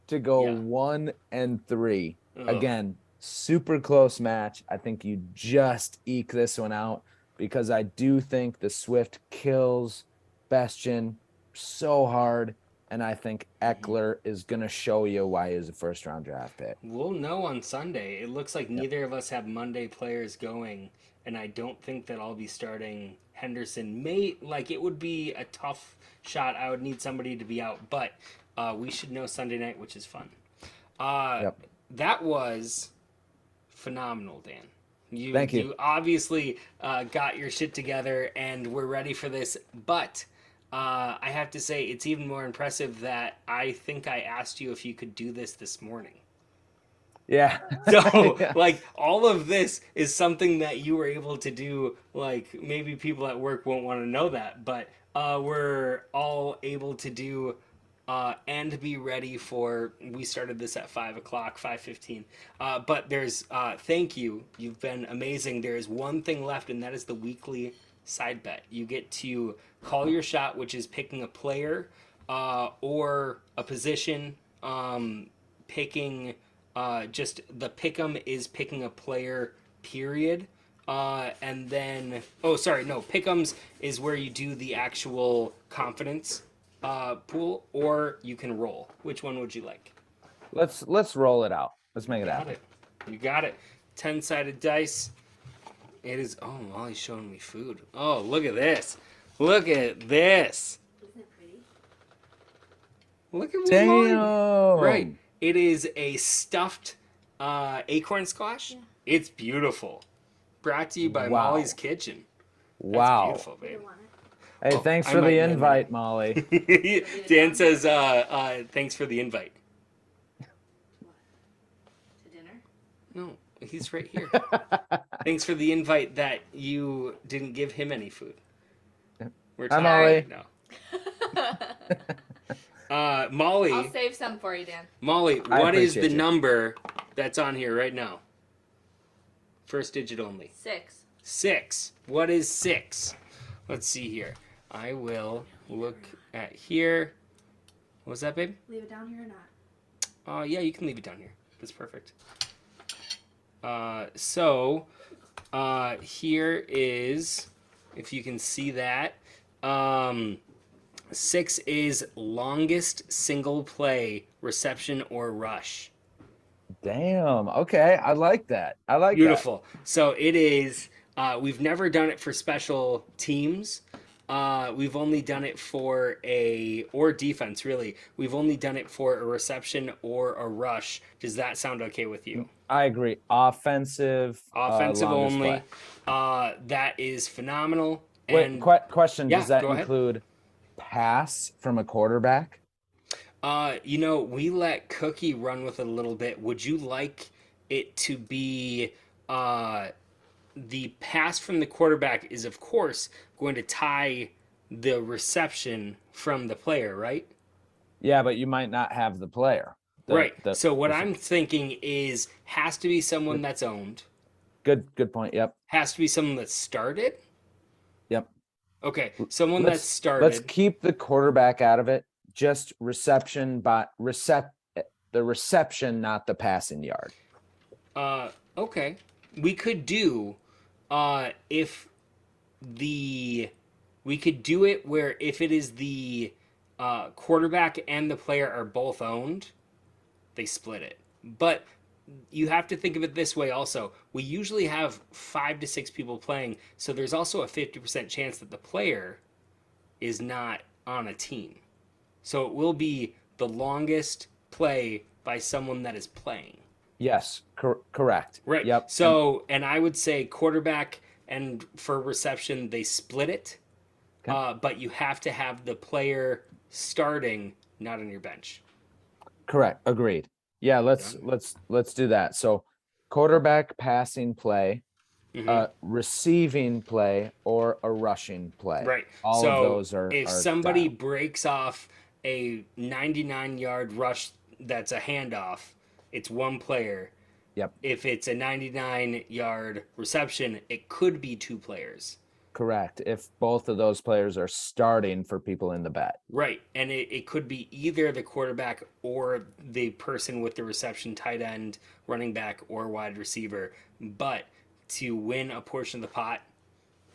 B: to go 1-3. Again, super close match. I think you just eke this one out because I do think the Swift kills Bestien so hard, and I think Eckler is going to show you why he's a first-round draft pick.
A: We'll know on Sunday. It looks like neither of us have Monday players going, and I don't think that I'll be starting Henderson. It would be a tough shot. I would need somebody to be out, but we should know Sunday night, which is fun. That was phenomenal, Dan.
B: Thank you.
A: You obviously got your shit together, and we're ready for this, but I have to say it's even more impressive that I think I asked you if you could do this morning.
B: Yeah.
A: So, all of this is something that you were able to do. Maybe people at work won't want to know that, but we're all able to do and be ready for. We started this at 5:00, 5:15. But there's thank you. You've been amazing. There is one thing left, and that is the weekly side bet. You get to call your shot, which is picking a player or a position. Picking just the pick'em is picking a player, period. And then pick'ems is where you do the actual confidence pool, or you can roll. Which one would you like?
B: Let's roll it out. Let's make it happen.
A: You got it. 10-sided dice. It is. Oh, Molly's showing me food. Oh, look at this. Look at this.
D: Isn't it pretty?
A: Look at
B: Damn.
A: Right. It is a stuffed acorn squash. Yeah. It's beautiful. Brought to you by Molly's Kitchen.
B: Wow.
A: That's beautiful, babe.
B: Hey, thanks for the invite, Molly.
A: Dan says, thanks for the invite.
D: What? To dinner?
A: No, he's right here. Thanks for the invite that you didn't give him any food. We're
B: Hi, Molly.
A: No. Molly.
D: I'll save some for you, Dan.
A: Molly, what is the number that's on here right now? First digit only.
D: 6.
A: 6. What is 6? Let's see here. I will look at here. What was that, babe?
D: Leave it down here or not?
A: Yeah, you can leave it down here. That's perfect. Here is, if you can see that, 6 is longest single play, reception, or rush.
B: Damn. Okay. I like that.
A: Beautiful. So it is, we've never done it for special teams. We've only done it for or defense, really. We've only done it for a reception or a rush. Does that sound okay with you?
B: I agree. Offensive
A: only. That is phenomenal.
B: Wait, question.
A: Yeah,
B: does that
A: go
B: include pass from a quarterback?
A: We let Cookie run with it a little bit. Would you like it to be the pass from the quarterback is, of course, going to tie the reception from the player, right?
B: Yeah, but you might not have the player.
A: Right. So what I'm thinking is has to be someone that's owned.
B: Good point. Yep.
A: Has to be someone that started.
B: Yep.
A: Okay. Someone that started.
B: Let's keep the quarterback out of it. Just reception, but the reception, not the passing yard.
A: Okay. We could do If we could do it where if it is the quarterback and the player are both owned, they split it. But you have to think of it this way also. We usually have 5 to 6 people playing, so there's also a 50% chance that the player is not on a team. So it will be the longest play by someone that is playing.
B: Yes, correct.
A: Right.
B: Yep.
A: So, and I would say quarterback and for reception, they split it.
B: Okay.
A: But you have to have the player starting, not on your bench.
B: Correct. Agreed. Yeah, let's do that. So quarterback passing play, receiving play, or a rushing play.
A: Right.
B: All of those are
A: if
B: are
A: somebody
B: dialed.
A: breaks off a 99-yard rush that's a handoff, it's one player.
B: Yep.
A: If it's a 99-yard reception, it could be 2 players.
B: Correct. If both of those players are starting for people in the bet.
A: Right. And it could be either the quarterback or the person with the reception, tight end, running back, or wide receiver. But to win a portion of the pot,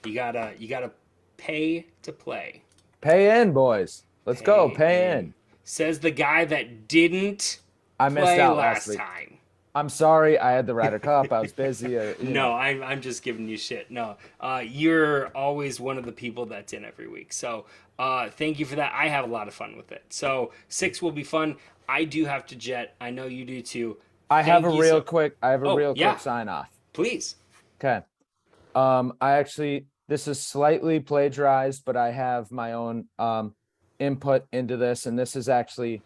A: you gotta pay to play.
B: Pay in, boys. Let's go. Pay in.
A: Says the guy that didn't
B: I missed
A: play
B: out
A: last
B: last week.
A: time.
B: I'm sorry. I had the Ryder Cup. I was busy.
A: No, I'm just giving you shit. No, you're always one of the people that's in every week. So thank you for that. I have a lot of fun with it. So 6 will be fun. I do have to jet. I know you do too.
B: I have a real
A: quick
B: sign off.
A: Please.
B: Okay. This is slightly plagiarized, but I have my own input into this, and this is actually,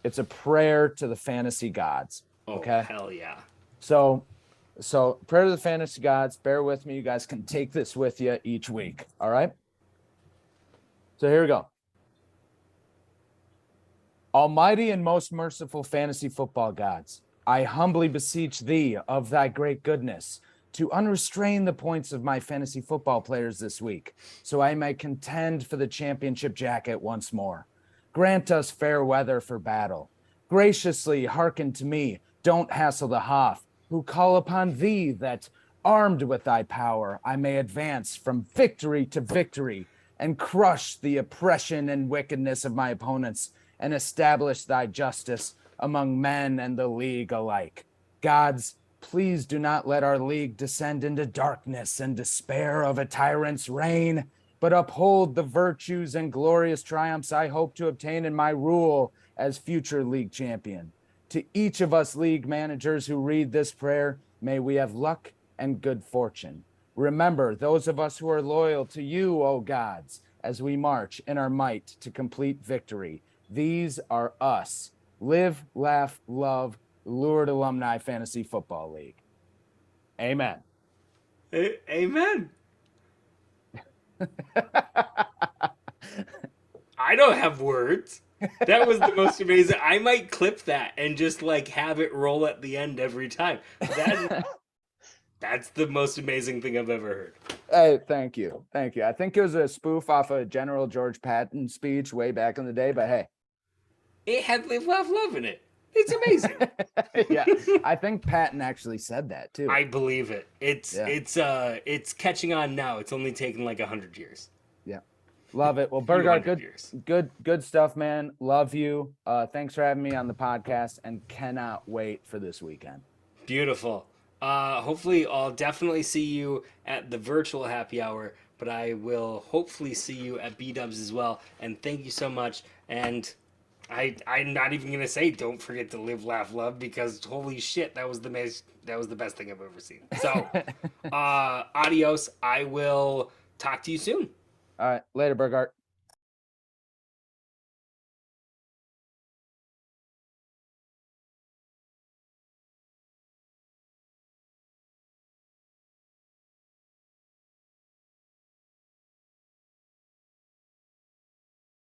B: it's a prayer to the fantasy gods.
A: Oh,
B: okay.
A: Hell yeah.
B: So prayer to the fantasy gods. Bear with me. You guys can take this with you each week. All right. So here we go. Almighty and most merciful fantasy football gods, I humbly beseech thee of thy great goodness to unrestrain the points of my fantasy football players this week, so I may contend for the championship jacket once more. Grant us fair weather for battle. Graciously hearken to me, don't hassle the Hoff, who call upon thee that, armed with thy power, I may advance from victory to victory and crush the oppression and wickedness of my opponents and establish thy justice among men and the league alike. Gods, please do not let our league descend into darkness and despair of a tyrant's reign, but uphold the virtues and glorious triumphs I hope to obtain in my rule as future league champion. To each of us league managers who read this prayer, may we have luck and good fortune. Remember those of us who are loyal to you, O gods, as we march in our might to complete victory. These are us. Live, laugh, love, Lured Alumni Fantasy Football League. Amen.
A: Amen. I don't have words. That was the most amazing. I might clip that and just like have it roll at the end every time. That's the most amazing thing I've ever heard.
B: Hey, thank you. Thank you. I think it was a spoof off a General George Patton speech way back in the day, but hey.
A: It had Live, Laugh, Love in it. It's amazing.
B: Yeah, I think Patton actually said that too.
A: I believe it. It's catching on now. It's only taken like 100 years.
B: Yeah. Love it. Well, Burgard, good stuff, man. Love you. Thanks for having me on the podcast and cannot wait for this weekend.
A: Beautiful. Hopefully I'll definitely see you at the virtual happy hour, but I will hopefully see you at B-Dubs as well. And thank you so much. And I'm not even gonna say don't forget to live, laugh, love, because holy shit, that was the best thing I've ever seen. So adios. I will talk to you soon.
B: All right, later, Burgard.